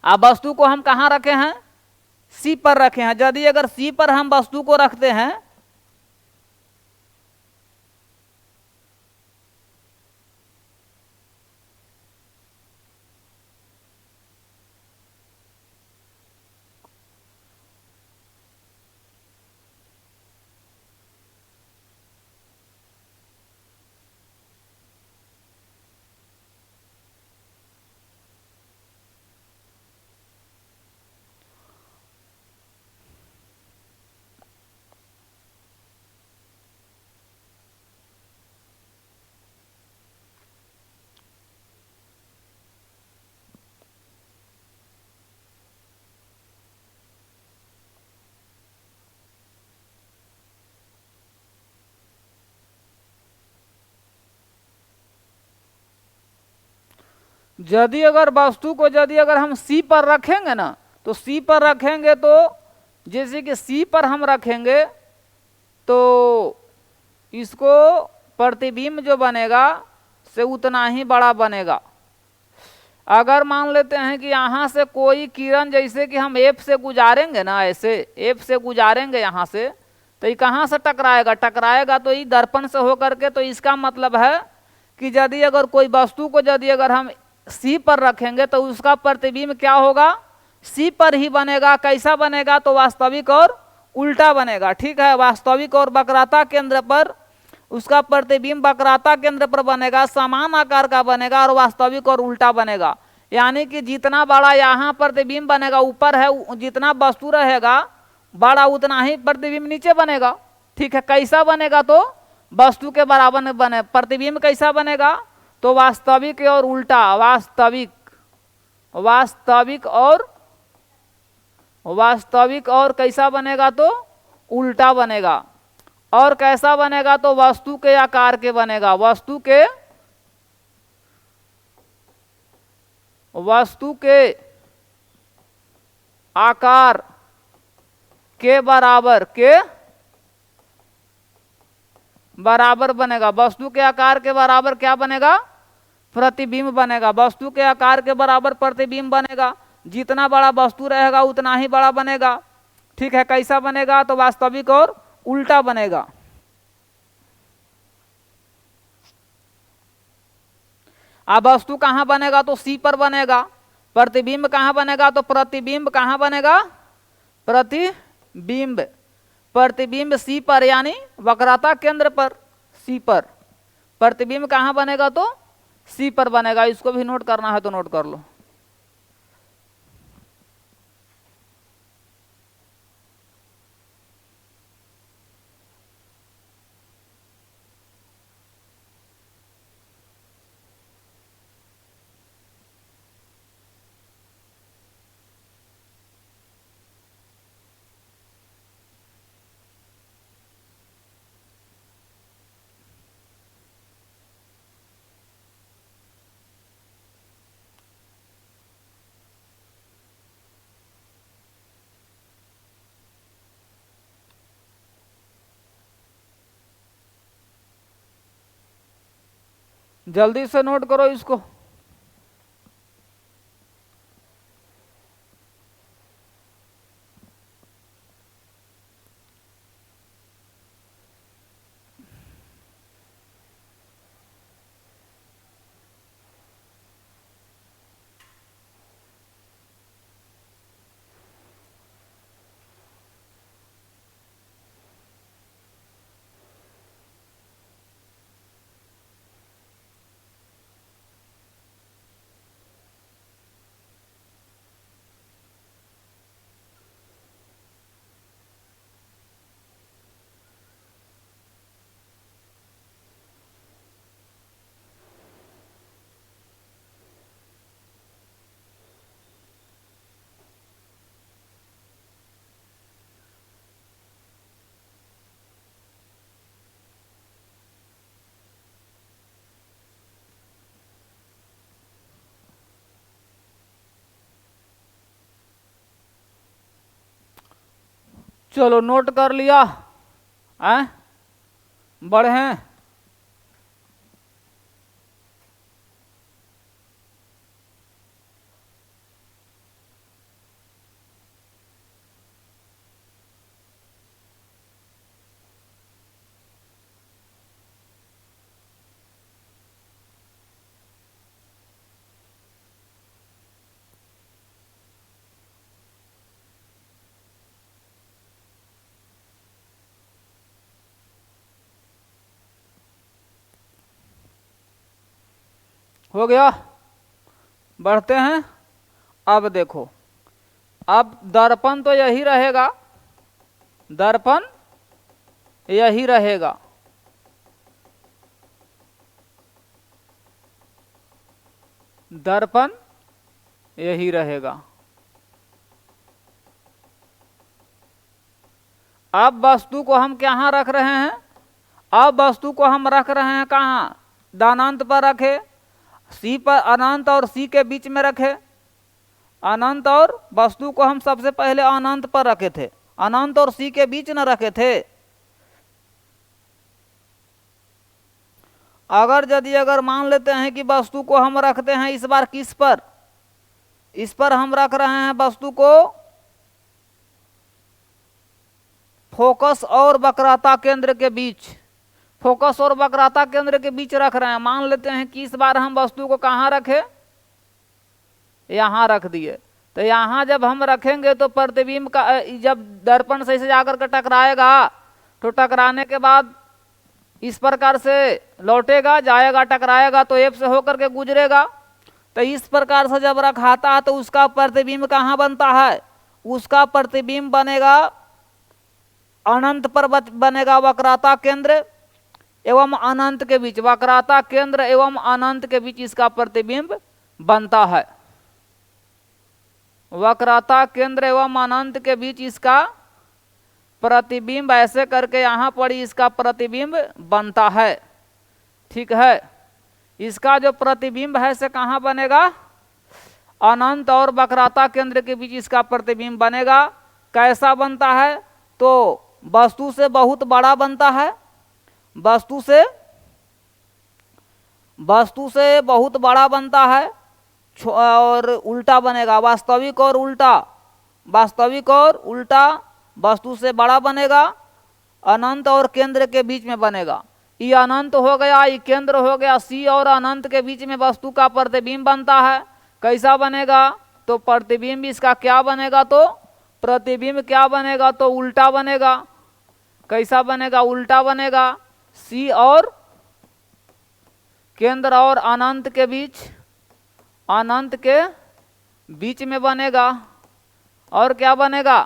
अब वस्तु को हम कहाँ रखे हैं? C पर रखे हैं। यदि अगर C पर हम वस्तु को रखते हैं यदि अगर वस्तु को यदि अगर हम C पर रखेंगे ना, तो C पर रखेंगे तो जैसे कि C पर हम रखेंगे तो इसको प्रतिबिंब जो बनेगा से उतना ही बड़ा बनेगा। अगर मान लेते हैं कि यहाँ से कोई किरण जैसे कि हम F से गुजारेंगे ना, ऐसे F से गुजारेंगे यहाँ से, तो ये कहाँ से टकराएगा? टकराएगा तो ये दर्पण से होकर के। तो इसका मतलब है कि यदि अगर कोई वस्तु को यदि अगर हम C पर रखेंगे तो उसका प्रतिबिंब क्या होगा? C पर ही बनेगा। कैसा बनेगा? तो वास्तविक और उल्टा बनेगा। ठीक है, वास्तविक और वक्रता केंद्र पर उसका प्रतिबिंब वक्रता केंद्र पर बनेगा, समान आकार का बनेगा और वास्तविक और उल्टा बनेगा। यानी कि जितना बड़ा यहाँ प्रतिबिंब बनेगा ऊपर है, जितना वस्तु रहेगा बड़ा उतना ही प्रतिबिंब नीचे बनेगा। ठीक है, कैसा बनेगा तो वस्तु के बराबर में बने। प्रतिबिंब कैसा बनेगा तो वास्तविक और उल्टा, वास्तविक और कैसा बनेगा तो उल्टा बनेगा। और कैसा बनेगा तो वस्तु के आकार के बनेगा, वस्तु के आकार के बराबर बनेगा। वस्तु के आकार के बराबर क्या बनेगा, प्रतिबिंब बनेगा। वस्तु के आकार के बराबर प्रतिबिंब बनेगा, जितना बड़ा वस्तु रहेगा उतना ही बड़ा बनेगा। ठीक है, कैसा बनेगा तो वास्तविक और उल्टा बनेगा। अब वस्तु कहाँ बनेगा तो सी पर बनेगा। प्रतिबिंब कहाँ बनेगा तो प्रतिबिंब कहाँ बनेगा, प्रतिबिंब सी पर, यानी वक्रता केंद्र पर सी पर। प्रतिबिंब कहाँ बनेगा तो सी पर बनेगा। इसको भी नोट करना है तो नोट कर लो। जल्दी से नोट करो इसको। चलो नोट कर लिया, बढ़े। हो गया, बढ़ते हैं। अब देखो, अब दर्पण तो यही रहेगा, दर्पण यही रहेगा। दर्पण यही रहेगा। अब वस्तु को हम कहाँ रख रहे हैं, अब वस्तु को हम रख रहे हैं कहाँ, दानांत पर रखे, सी पर, अनंत और सी के बीच में रखे। अनंत और वस्तु को हम सबसे पहले अनंत पर रखे थे, अनंत और सी के बीच न रखे थे। अगर मान लेते हैं कि वस्तु को हम रखते हैं इस बार किस पर, इस पर हम रख रहे हैं वस्तु को फोकस और वक्रता केंद्र के बीच, फोकस और वक्रता केंद्र के बीच रख रहे हैं। मान लेते हैं कि इस बार हम वस्तु को कहाँ रखे, यहाँ रख दिए। तो तो यहाँ जब हम रखेंगे तो प्रतिबिंब का जब दर्पण से इसे जाकर के टकराएगा तो टकराने के बाद इस प्रकार से लौटेगा, जाएगा, टकराएगा तो एफ से होकर के गुजरेगा। तो इस प्रकार से जब रखाता है तो उसका प्रतिबिंब कहाँ बनता है? उसका प्रतिबिंब बनेगा अनंत पर बनेगा वक्रता केंद्र एवं अनंत के बीच, वक्रता केंद्र एवं अनंत के बीच इसका प्रतिबिंब बनता है। वक्रता केंद्र एवं अनंत के बीच इसका प्रतिबिंब ऐसे करके यहाँ पर इसका प्रतिबिंब बनता है। ठीक है, इसका जो प्रतिबिंब है से कहाँ बनेगा? अनंत और वक्रता केंद्र के बीच इसका प्रतिबिंब बनेगा। कैसा बनता है? तो वस्तु से बहुत बड़ा बनता है, वस्तु से बहुत बड़ा बनता है और उल्टा बनेगा, वास्तविक और उल्टा, वास्तविक और उल्टा, वस्तु से बड़ा बनेगा, अनंत और केंद्र के बीच में बनेगा। ये अनंत हो गया, ये केंद्र हो गया, सी और अनंत के बीच में वस्तु का प्रतिबिंब बनता है। कैसा बनेगा? तो प्रतिबिंब इसका क्या बनेगा? तो प्रतिबिंब क्या बनेगा? तो उल्टा बनेगा। कैसा बनेगा? उल्टा बनेगा। सी और केंद्र और अनंत के बीच, अनंत के बीच में बनेगा। और क्या बनेगा?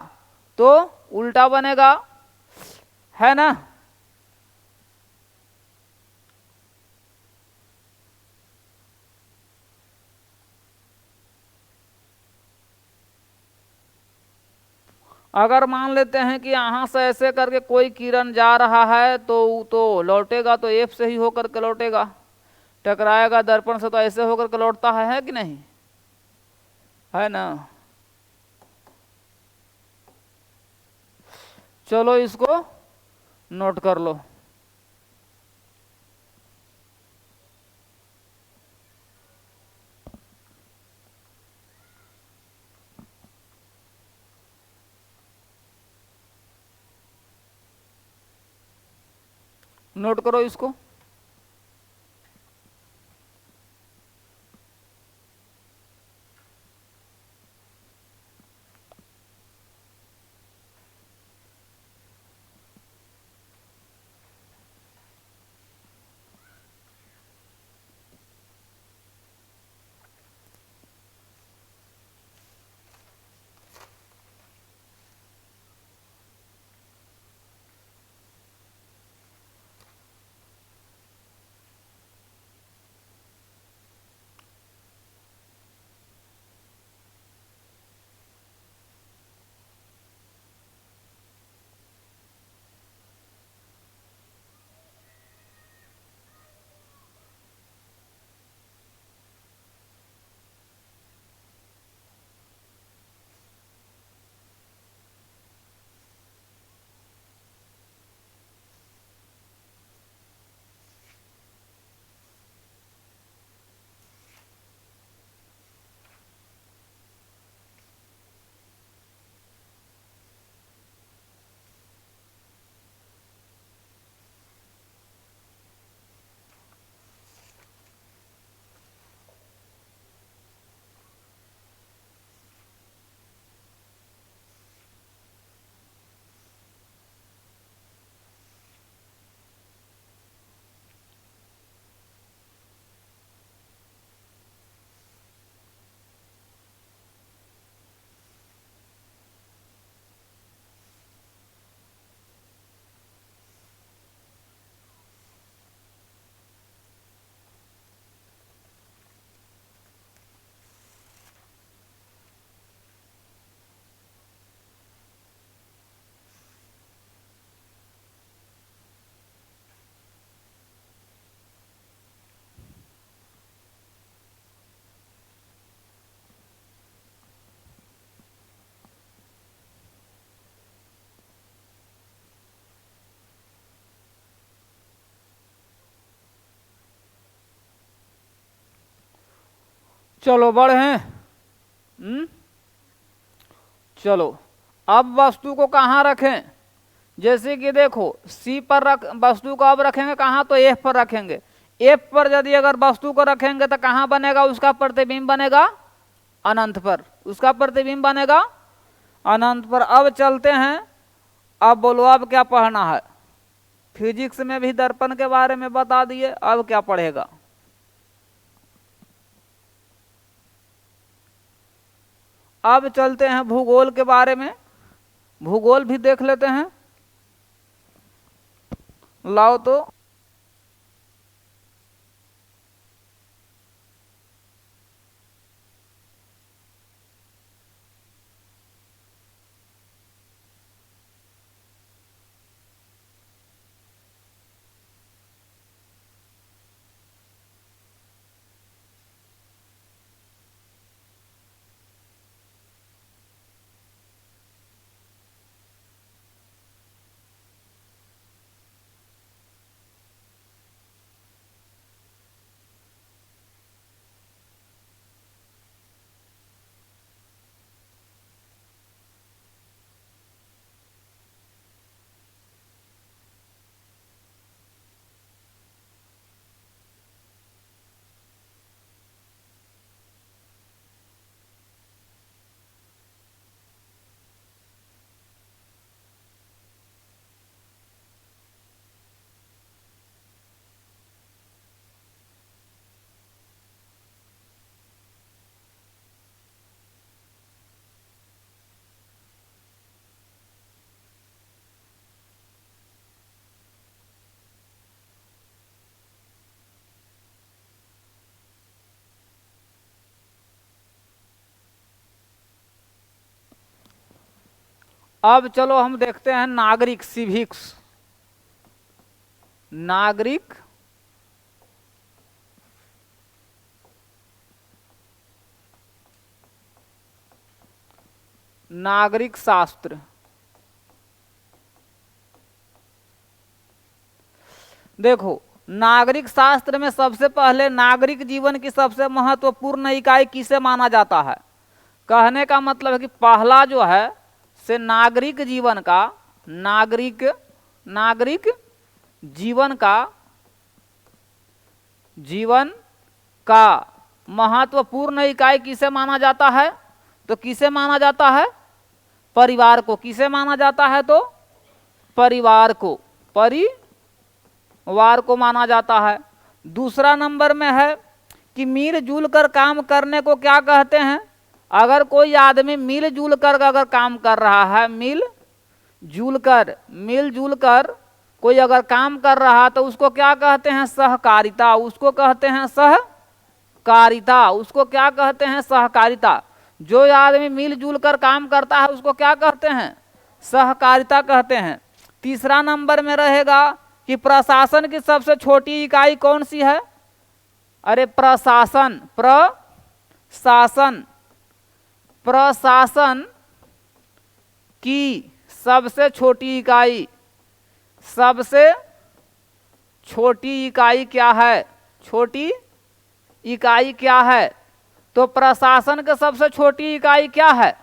तो उल्टा बनेगा, है ना। अगर मान लेते हैं कि यहाँ से ऐसे करके कोई किरण जा रहा है तो लौटेगा तो एफ से ही होकर के लौटेगा, टकराएगा दर्पण से तो ऐसे होकर के लौटता है कि नहीं? है ना। चलो इसको नोट कर लो। नोट करो इसको। चलो बढ़े। चलो अब वस्तु को कहाँ रखें? जैसे कि देखो सी पर रख, वस्तु को अब रखेंगे कहाँ? तो एफ पर रखेंगे। एफ पर यदि अगर वस्तु को रखेंगे तो कहाँ बनेगा? उसका प्रतिबिंब बनेगा अनंत पर, उसका प्रतिबिंब बनेगा अनंत पर। अब चलते हैं, अब बोलो अब क्या पढ़ना है। फिजिक्स में भी दर्पण के बारे में बता दिए, अब क्या पढ़ेगा। अब चलते हैं भूगोल के बारे में, भूगोल भी देख लेते हैं। लाओ तो अब चलो हम देखते हैं नागरिक सिविक्स। नागरिक नागरिक शास्त्र। देखो नागरिक शास्त्र में सबसे पहले नागरिक जीवन की सबसे महत्वपूर्ण इकाई किसे माना जाता है। कहने का मतलब है कि पहला जो है से नागरिक जीवन का, नागरिक जीवन का महत्वपूर्ण इकाई किसे माना जाता है, तो किसे माना जाता है, परिवार को। किसे माना जाता है, तो परिवार को माना जाता है। दूसरा नंबर में है कि मिलजुल कर काम करने को क्या कहते हैं। अगर कोई आदमी मिलजुल कर अगर काम कर रहा है, मिलजुल कर कोई अगर काम कर रहा है तो उसको क्या कहते हैं, सहकारिता। उसको कहते हैं सहकारिता। उसको क्या कहते हैं, सहकारिता। जो आदमी मिलजुल कर काम करता है उसको क्या कहते हैं, सहकारिता कहते हैं। तीसरा नंबर में रहेगा कि प्रशासन की सबसे छोटी इकाई कौन सी है। अरे प्रशासन की सबसे छोटी इकाई क्या है, छोटी इकाई क्या है। तो प्रशासन की सबसे छोटी इकाई क्या है,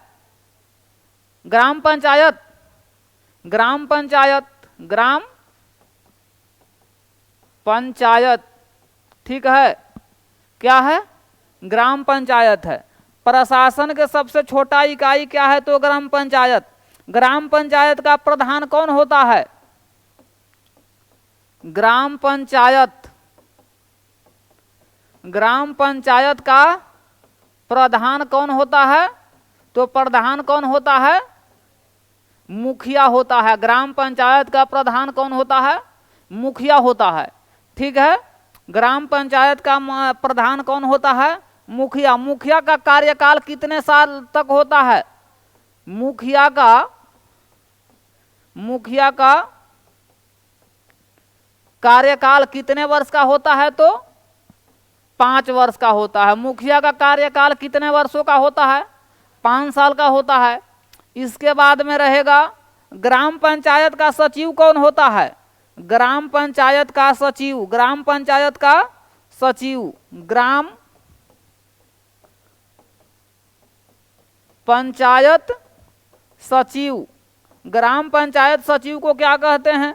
ग्राम पंचायत। ठीक है, क्या है, ग्राम पंचायत है। प्रशासन के सबसे छोटा इकाई क्या है, तो ग्राम पंचायत। ग्राम पंचायत का प्रधान कौन होता है, ग्राम पंचायत का प्रधान कौन होता है, तो प्रधान कौन होता है, मुखिया होता है। ग्राम पंचायत का प्रधान कौन होता है, मुखिया होता है। ठीक है, ग्राम पंचायत का प्रधान कौन होता है, मुखिया। मुखिया का कार्यकाल कितने साल तक होता है, मुखिया का कार्यकाल कितने वर्ष का होता है, तो 5 वर्ष का होता है। मुखिया का कार्यकाल कितने वर्षों का होता है, 5 साल का होता है। इसके बाद में रहेगा ग्राम पंचायत का सचिव कौन होता है, ग्राम पंचायत का सचिव। ग्राम पंचायत सचिव ग्राम पंचायत सचिव को क्या कहते हैं,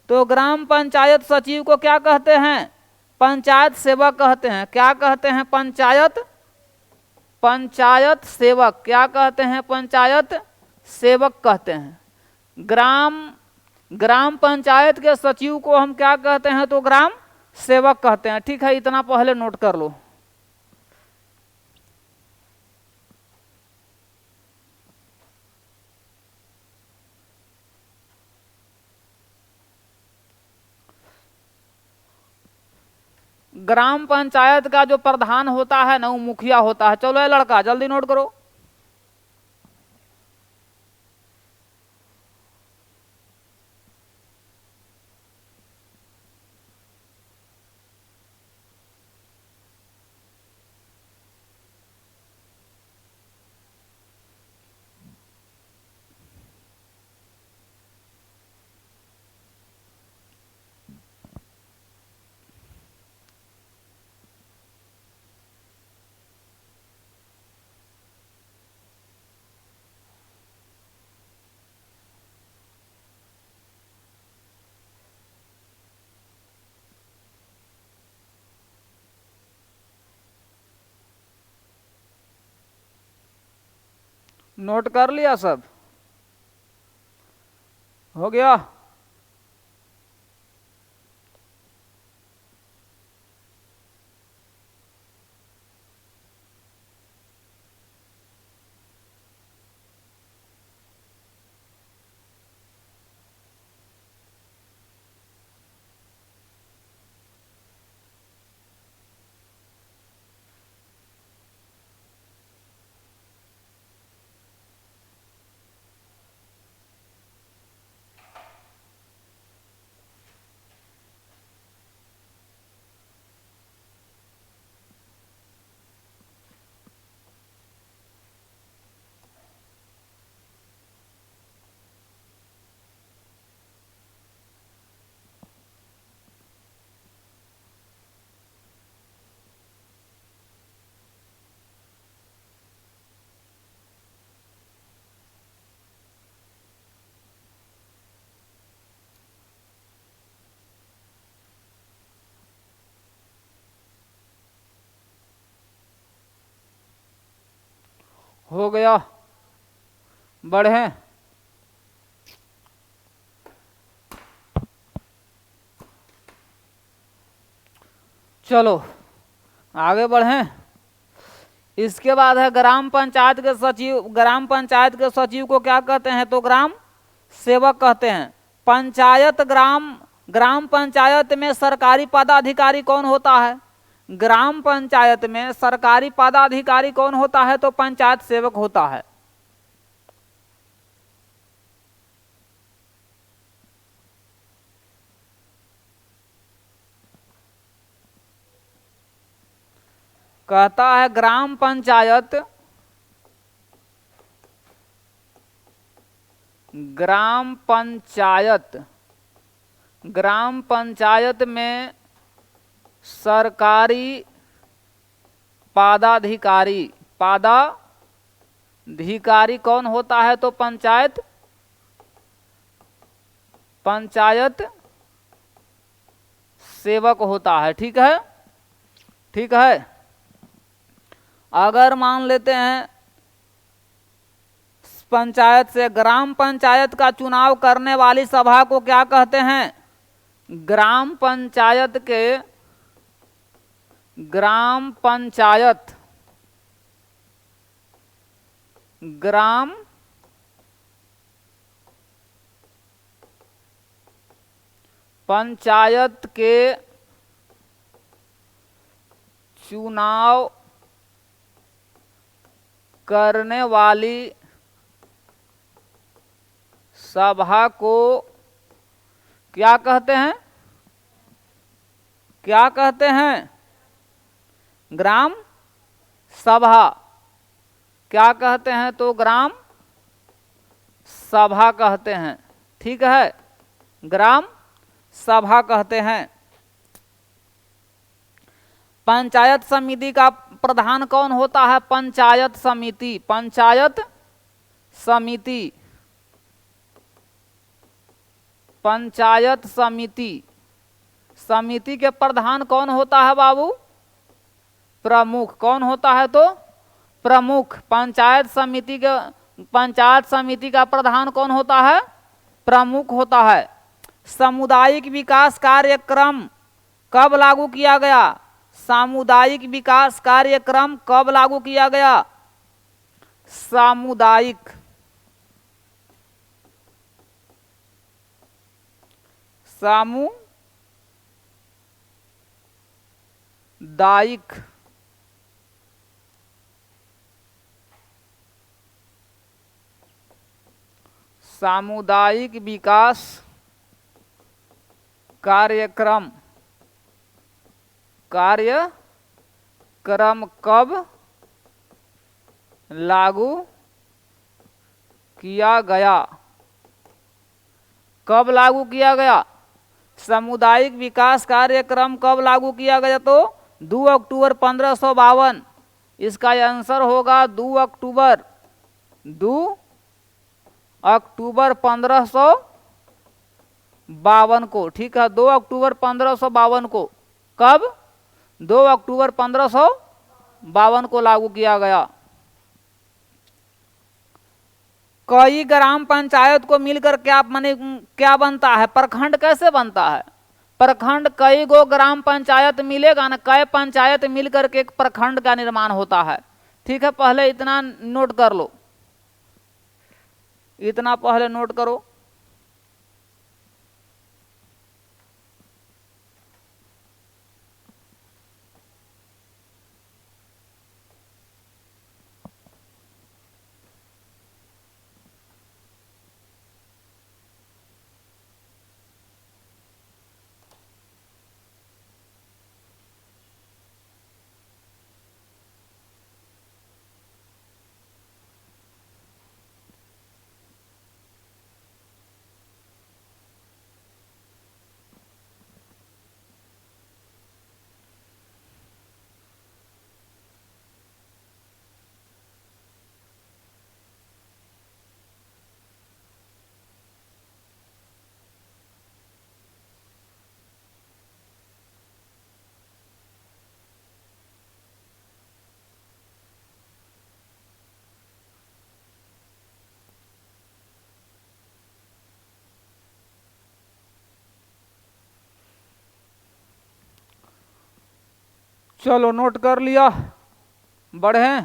तो ग्राम पंचायत सचिव को क्या कहते हैं, पंचायत सेवक कहते हैं। क्या कहते हैं, पंचायत पंचायत सेवक, क्या कहते हैं? पंचायत सेवक कहते हैं। ग्राम पंचायत के सचिव को हम क्या कहते हैं? तो ग्राम सेवक कहते हैं। ठीक है, इतना पहले नोट कर लो। ग्राम पंचायत का जो प्रधान होता है ना, वो मुखिया होता है। चलो ये लड़का जल्दी नोट करो। नोट कर लिया सब? हो गया? हो गया? बढ़े? चलो आगे बढ़ें। इसके बाद है ग्राम पंचायत के सचिव। ग्राम पंचायत के सचिव को क्या कहते हैं? तो ग्राम सेवक कहते हैं। ग्राम पंचायत में सरकारी पदाधिकारी कौन होता है? ग्राम पंचायत में सरकारी पदाधिकारी कौन होता है? तो पंचायत सेवक होता है। कहता है ग्राम पंचायत ग्राम पंचायत में सरकारी पदाधिकारी कौन होता है? तो पंचायत सेवक होता है। ठीक है? ठीक है। अगर मान लेते हैं पंचायत से, ग्राम पंचायत का चुनाव करने वाली सभा को क्या कहते हैं? ग्राम पंचायत के चुनाव करने वाली सभा को क्या कहते हैं? क्या कहते हैं? ग्राम सभा। क्या कहते हैं? तो ग्राम सभा कहते हैं। ठीक है? ग्राम सभा कहते हैं। पंचायत समिति का प्रधान कौन होता है? पंचायत समिति के प्रधान कौन होता है बाबू? प्रमुख। कौन होता है? तो प्रमुख। पंचायत समिति का प्रधान कौन होता है? प्रमुख होता है। सामुदायिक विकास कार्यक्रम कब लागू किया गया? सामुदायिक विकास कार्यक्रम कब लागू किया गया? सामुदायिक सामुदायिक विकास कार्यक्रम कब लागू किया गया? कब लागू किया गया? सामुदायिक विकास कार्यक्रम कब लागू किया गया? तो 2 अक्टूबर 1552। इसका आंसर होगा 2 अक्टूबर 1552 को। ठीक है, 2 अक्टूबर 1552 को। कब? 2 अक्टूबर 1552 को लागू किया गया। कई ग्राम पंचायत को मिलकर क्या बनता है? प्रखंड कैसे बनता है? प्रखंड कई गो ग्राम पंचायत मिलेगा ना, कई पंचायत मिलकर के एक प्रखंड का निर्माण होता है। ठीक है, पहले इतना नोट कर लो, इतना पहले नोट करो। चलो नोट कर लिया, बढ़े।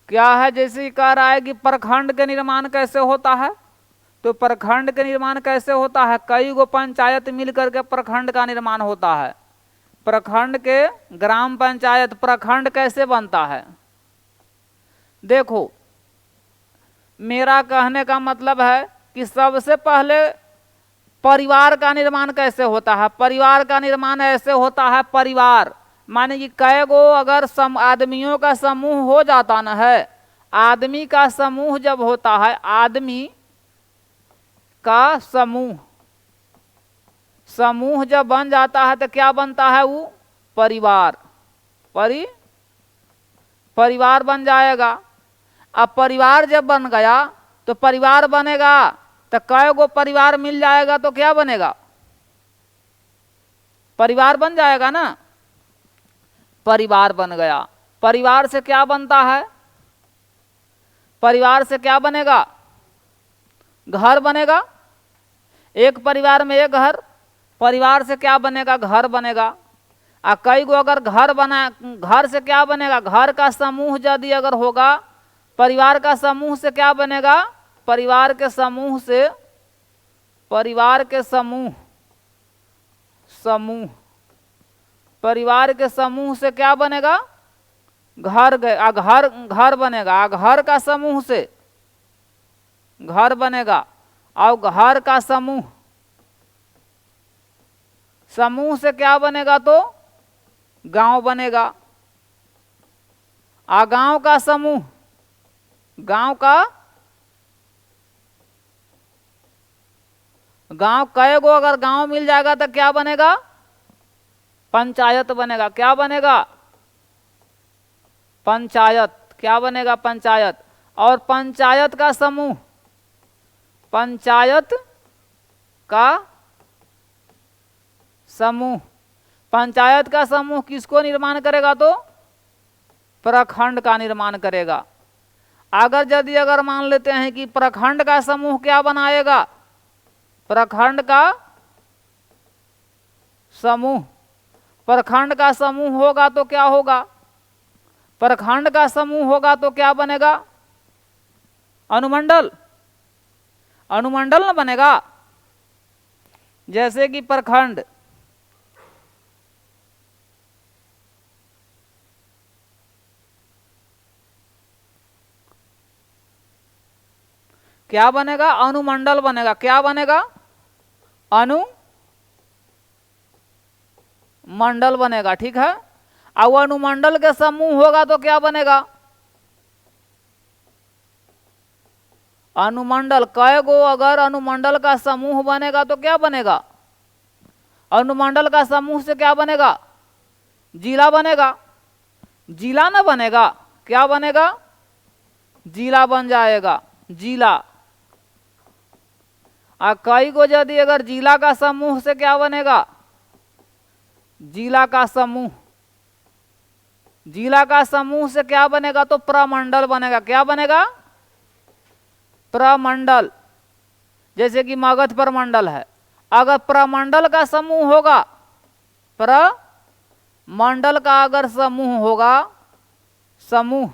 क्या है? जैसे कह रहा है कि प्रखंड के निर्माण कैसे होता है, तो प्रखंड के निर्माण कैसे होता है? कई गो पंचायत मिलकर के प्रखंड का निर्माण होता है। प्रखंड के ग्राम पंचायत, प्रखंड कैसे बनता है? देखो, मेरा कहने का मतलब है कि सबसे पहले परिवार का निर्माण कैसे होता है? परिवार का निर्माण ऐसे होता है, परिवार माने कि कई गो अगर आदमियों का समूह हो जाता न है, आदमी का समूह जब होता है, आदमी का समूह जब बन जाता है तो क्या बनता है? वो परिवार। परिवार बन जाएगा। अब परिवार जब बन गया तो परिवार बनेगा तो कई गो परिवार मिल जाएगा तो क्या बनेगा? परिवार बन जाएगा ना। परिवार बन गया। परिवार से क्या बनता है? परिवार से क्या बनेगा? घर बनेगा। एक परिवार में एक घर, परिवार से क्या बनेगा? घर बनेगा। आ कई गो अगर घर बना, घर से क्या बनेगा? घर का समूह यदि अगर होगा, परिवार का समूह से क्या बनेगा? परिवार के समूह से, परिवार के समूह परिवार के समूह से क्या बनेगा? घर बनेगा। घर का समूह से घर बनेगा और घर का समूह से क्या बनेगा? तो गांव बनेगा। आ गांव का समूह, गांव कई गो अगर गांव मिल जाएगा तो क्या बनेगा? पंचायत बनेगा। क्या बनेगा? पंचायत। क्या बनेगा? पंचायत। और पंचायत का समूह, पंचायत का समूह किसको निर्माण करेगा? तो प्रखंड का निर्माण करेगा। अगर मान लेते हैं कि प्रखंड का समूह क्या बनाएगा, प्रखंड का समूह, प्रखंड का समूह होगा तो क्या होगा, प्रखंड का समूह होगा तो क्या बनेगा, अनुमंडल, अनुमंडल न बनेगा। जैसे कि प्रखंड, क्या बनेगा, अनुमंडल बनेगा। क्या बनेगा, अनुमंडल बनेगा। ठीक है। अब अनुमंडल के समूह होगा तो क्या बनेगा, अनुमंडल। कई गो अगर अनुमंडल का समूह बनेगा तो क्या बनेगा, अनुमंडल का समूह से क्या बनेगा, जिला बनेगा। जिला न बनेगा, क्या बनेगा, जिला बन जाएगा, जिला। और कई गो यदि अगर जिला का समूह से क्या बनेगा, जिला का समूह, जिला का समूह से क्या बनेगा तो प्रमंडल बनेगा। क्या बनेगा, प्रमंडल। जैसे कि मगध प्रमंडल है, अगर प्रमंडल का समूह होगा, प्रमंडल का अगर समूह होगा, समूह,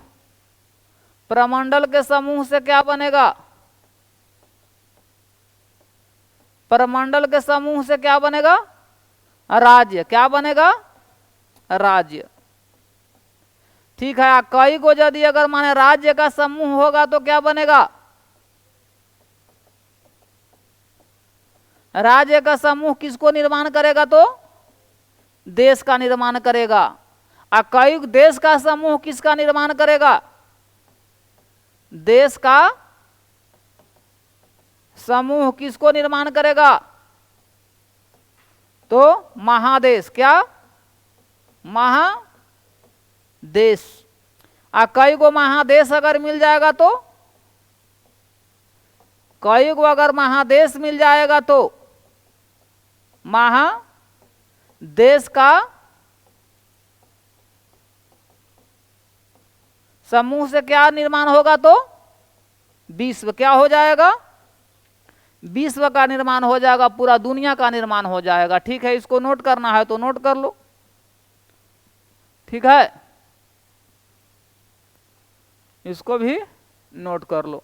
प्रमंडल के समूह से क्या बनेगा, प्रमंडल के समूह से क्या बनेगा, राज्य। क्या बनेगा, राज्य। ठीक है। कई को यदि अगर माने राज्य का समूह होगा तो क्या बनेगा, राज्य का समूह किसको निर्माण करेगा तो देश का निर्माण करेगा। और कई देश का समूह किसका निर्माण करेगा, देश का समूह किसको निर्माण करेगा तो महादेश। क्या, महादेश। और कई गो महादेश अगर मिल जाएगा तो, कई गो अगर महादेश मिल जाएगा तो महादेश का समूह से क्या निर्माण होगा तो विश्व। क्या हो जाएगा, विश्व का निर्माण हो जाएगा, पूरा दुनिया का निर्माण हो जाएगा। ठीक है। इसको नोट करना है तो नोट कर लो। ठीक है, इसको भी नोट कर लो।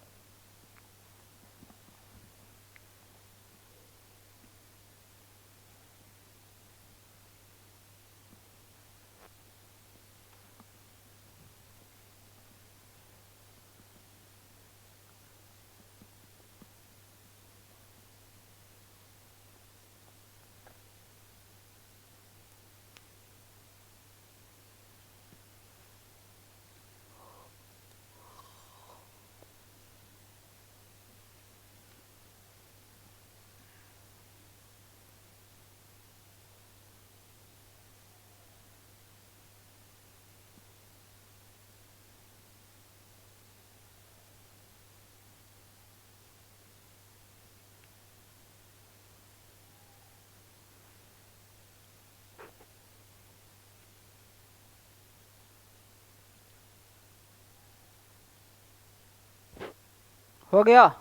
हो गया।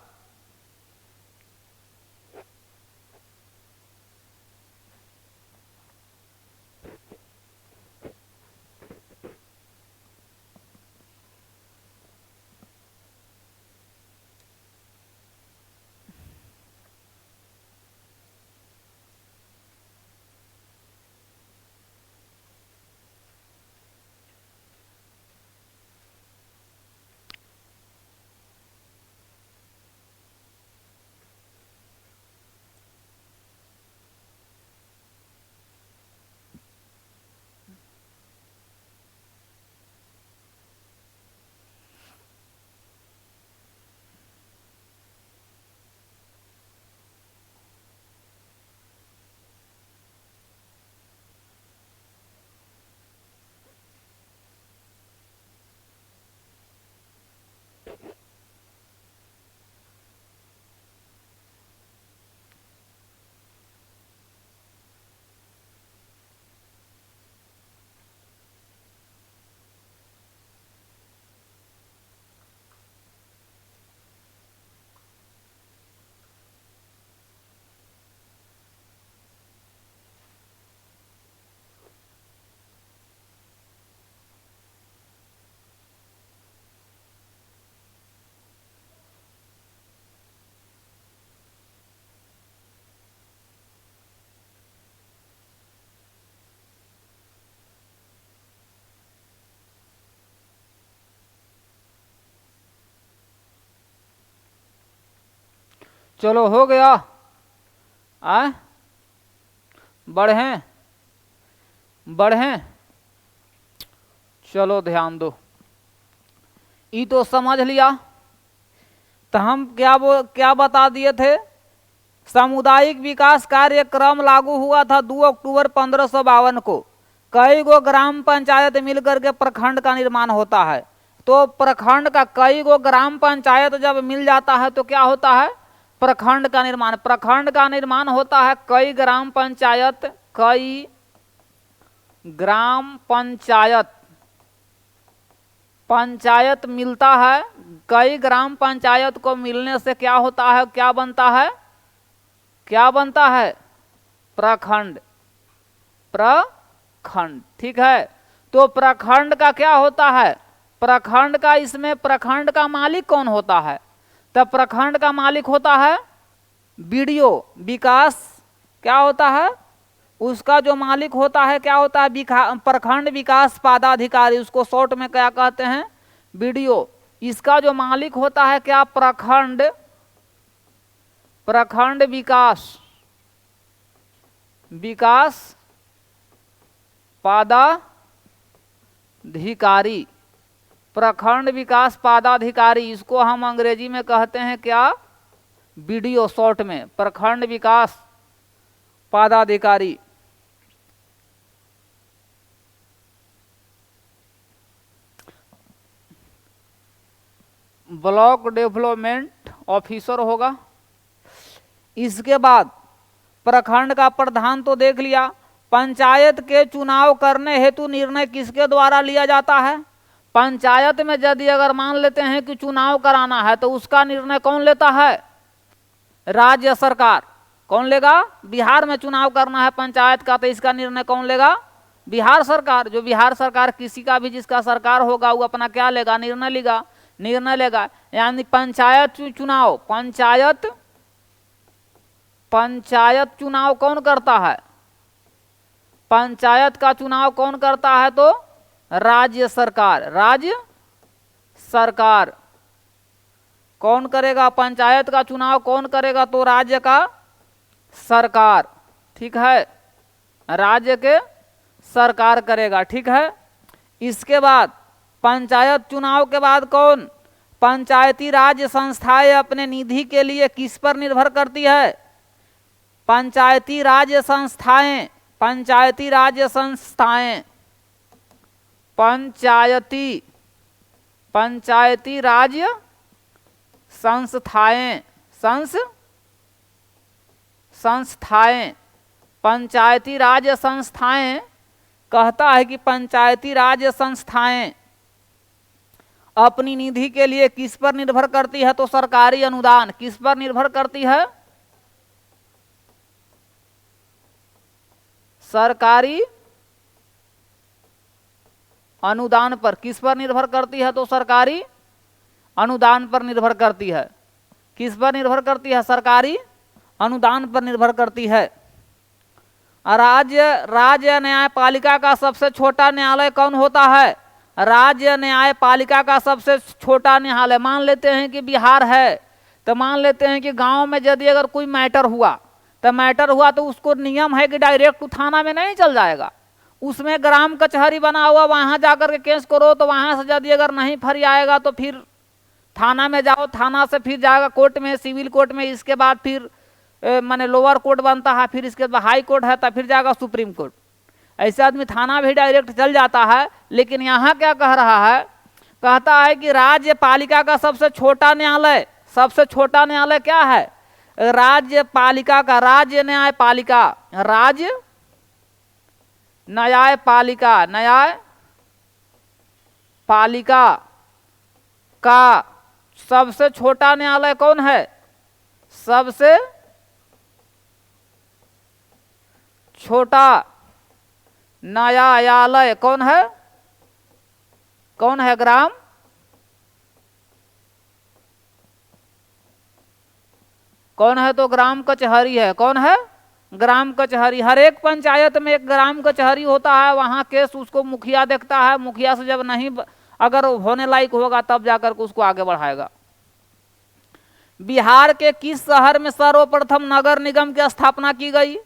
चलो हो गया। आ बढ़ें बढ़ें, चलो ध्यान दो। ये तो समझ लिया। तो हम क्या बता दिए थे, सामुदायिक विकास कार्यक्रम लागू हुआ था 2 अक्टूबर 1552 को। कई गो ग्राम पंचायत मिलकर के प्रखंड का निर्माण होता है। तो प्रखंड का कई गो ग्राम पंचायत जब मिल जाता है तो क्या होता है, प्रखंड का निर्माण। प्रखंड का निर्माण होता है, कई ग्राम पंचायत मिलता है। कई ग्राम पंचायत को मिलने से क्या होता है, क्या बनता है, प्रखंड। ठीक है। तो प्रखंड का क्या होता है, प्रखंड का, इसमें प्रखंड का मालिक कौन होता है, तब प्रखंड का मालिक होता है बीडीओ, विकास, क्या होता है उसका जो मालिक होता है, क्या होता है, प्रखंड विकास पदाधिकारी, उसको शॉर्ट में क्या कहते हैं, बीडीओ। इसका जो मालिक होता है क्या, प्रखंड विकास पदाधिकारी। प्रखंड विकास पदाधिकारी, इसको हम अंग्रेजी में कहते हैं क्या, बीडीओ, शॉर्ट में प्रखंड विकास पदाधिकारी। ब्लॉक डेवलपमेंट ऑफिसर होगा। इसके बाद प्रखंड का प्रधान तो देख लिया। पंचायत के चुनाव करने हेतु निर्णय किसके द्वारा लिया जाता है, पंचायत में यदि अगर मान लेते हैं कि चुनाव कराना है तो उसका निर्णय कौन लेता है, राज्य सरकार। कौन लेगा, बिहार में चुनाव करना है पंचायत का तो इसका निर्णय कौन लेगा, बिहार सरकार। जो बिहार सरकार, किसी का भी जिसका सरकार होगा वो अपना क्या लेगा, निर्णय लेगा। यानी पंचायत चुनाव, पंचायत चुनाव कौन करता है, पंचायत का चुनाव कौन करता है, तो राज्य सरकार कौन करेगा, पंचायत का चुनाव कौन करेगा, तो राज्य का सरकार। ठीक है, राज्य के सरकार करेगा। ठीक है। इसके बाद पंचायत चुनाव के बाद कौन, पंचायती राज संस्थाएं अपने निधि के लिए किस पर निर्भर करती है, पंचायती राज संस्थाएं पंचायती राज संस्थाएं पंचायती राज संस्थाएं कहता है कि पंचायती राज संस्थाएं अपनी निधि के लिए किस पर निर्भर करती है, तो सरकारी अनुदान। किस पर निर्भर करती है, सरकारी अनुदान पर। किस पर निर्भर करती है, तो सरकारी अनुदान पर निर्भर करती है। किस पर निर्भर करती है, सरकारी अनुदान पर निर्भर करती है। राज्य न्यायपालिका का सबसे छोटा न्यायालय कौन होता है, राज्य न्यायपालिका का सबसे छोटा न्यायालय। मान लेते हैं कि बिहार है, तो मान लेते हैं कि गांव में यदि अगर कोई मैटर हुआ तो उसको नियम है कि डायरेक्ट थाना में नहीं चल जाएगा, उसमें ग्राम कचहरी बना हुआ, वहां जाकर के केस करो। तो वहां से यदि अगर नहीं फरी आएगा तो फिर थाना में जाओ, थाना से फिर जाएगा कोर्ट में, सिविल कोर्ट में, इसके बाद फिर माने लोअर कोर्ट बनता है, फिर इसके बाद हाई कोर्ट है, तब फिर जाएगा सुप्रीम कोर्ट। ऐसे आदमी थाना भी डायरेक्ट चल जाता है। लेकिन यहाँ क्या कह रहा है, कहता है कि राज्यपालिका का सबसे छोटा न्यायालय क्या है, राज्यपालिका का, राज्य न्यायपालिका का सबसे छोटा न्यायालय कौन है, सबसे छोटा न्यायालय कौन है, ग्राम कौन है, तो ग्राम कचहरी है। कौन है, ग्राम कचहरी। हर एक पंचायत में एक ग्राम कचहरी होता है, वहां केस उसको मुखिया देखता है, मुखिया से जब नहीं अगर होने लायक होगा तब जाकर के उसको आगे बढ़ाएगा। बिहार के किस शहर में सर्वप्रथम नगर निगम की स्थापना की गई?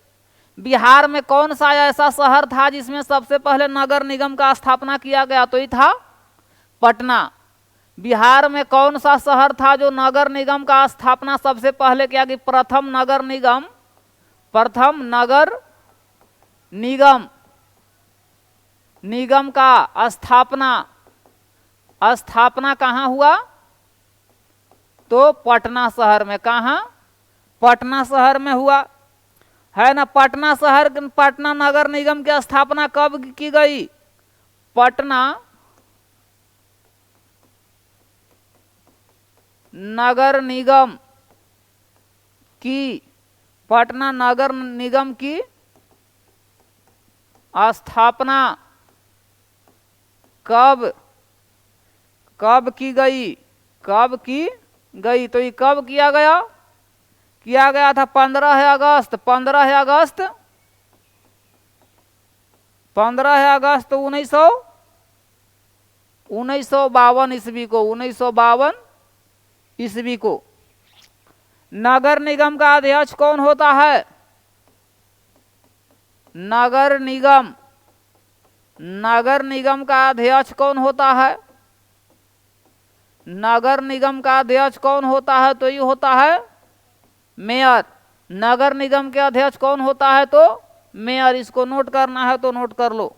बिहार में कौन सा ऐसा शहर था जिसमें सबसे पहले नगर निगम का स्थापना किया गया? तो ये था पटना। बिहार में कौन सा शहर था जो नगर निगम का स्थापना सबसे पहले किया गया? प्रथम नगर निगम निगम का स्थापना कहाँ हुआ? तो पटना शहर में। कहाँ? पटना शहर में हुआ है ना। पटना नगर निगम की स्थापना कब की गई? पटना नगर निगम की स्थापना कब की गई? तो ये कब किया गया? था 15 अगस्त 1952 ईस्वी को। नगर निगम का अध्यक्ष कौन होता है? नगर निगम का अध्यक्ष कौन होता है? नगर निगम का अध्यक्ष कौन होता है? तो ये होता है मेयर। नगर निगम के अध्यक्ष कौन होता है? तो मेयर। इसको नोट करना है तो नोट कर लो।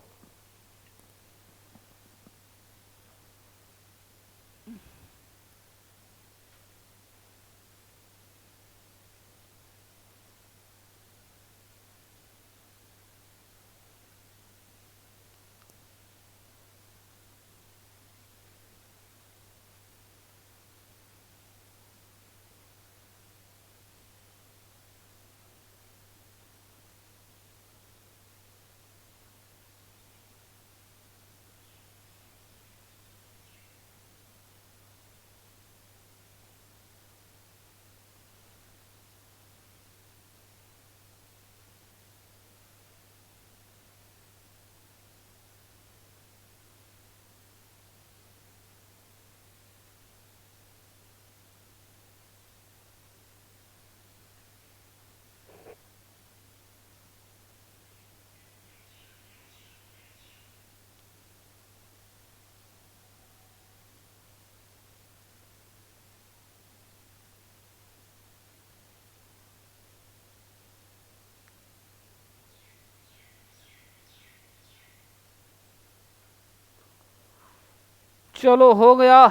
चलो हो गया।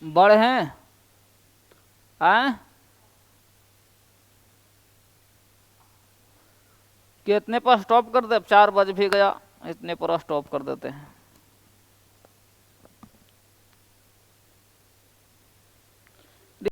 बड़े हैं कितने पर स्टॉप कर दे? 4 बज भी गया, इतने पर स्टॉप कर देते हैं।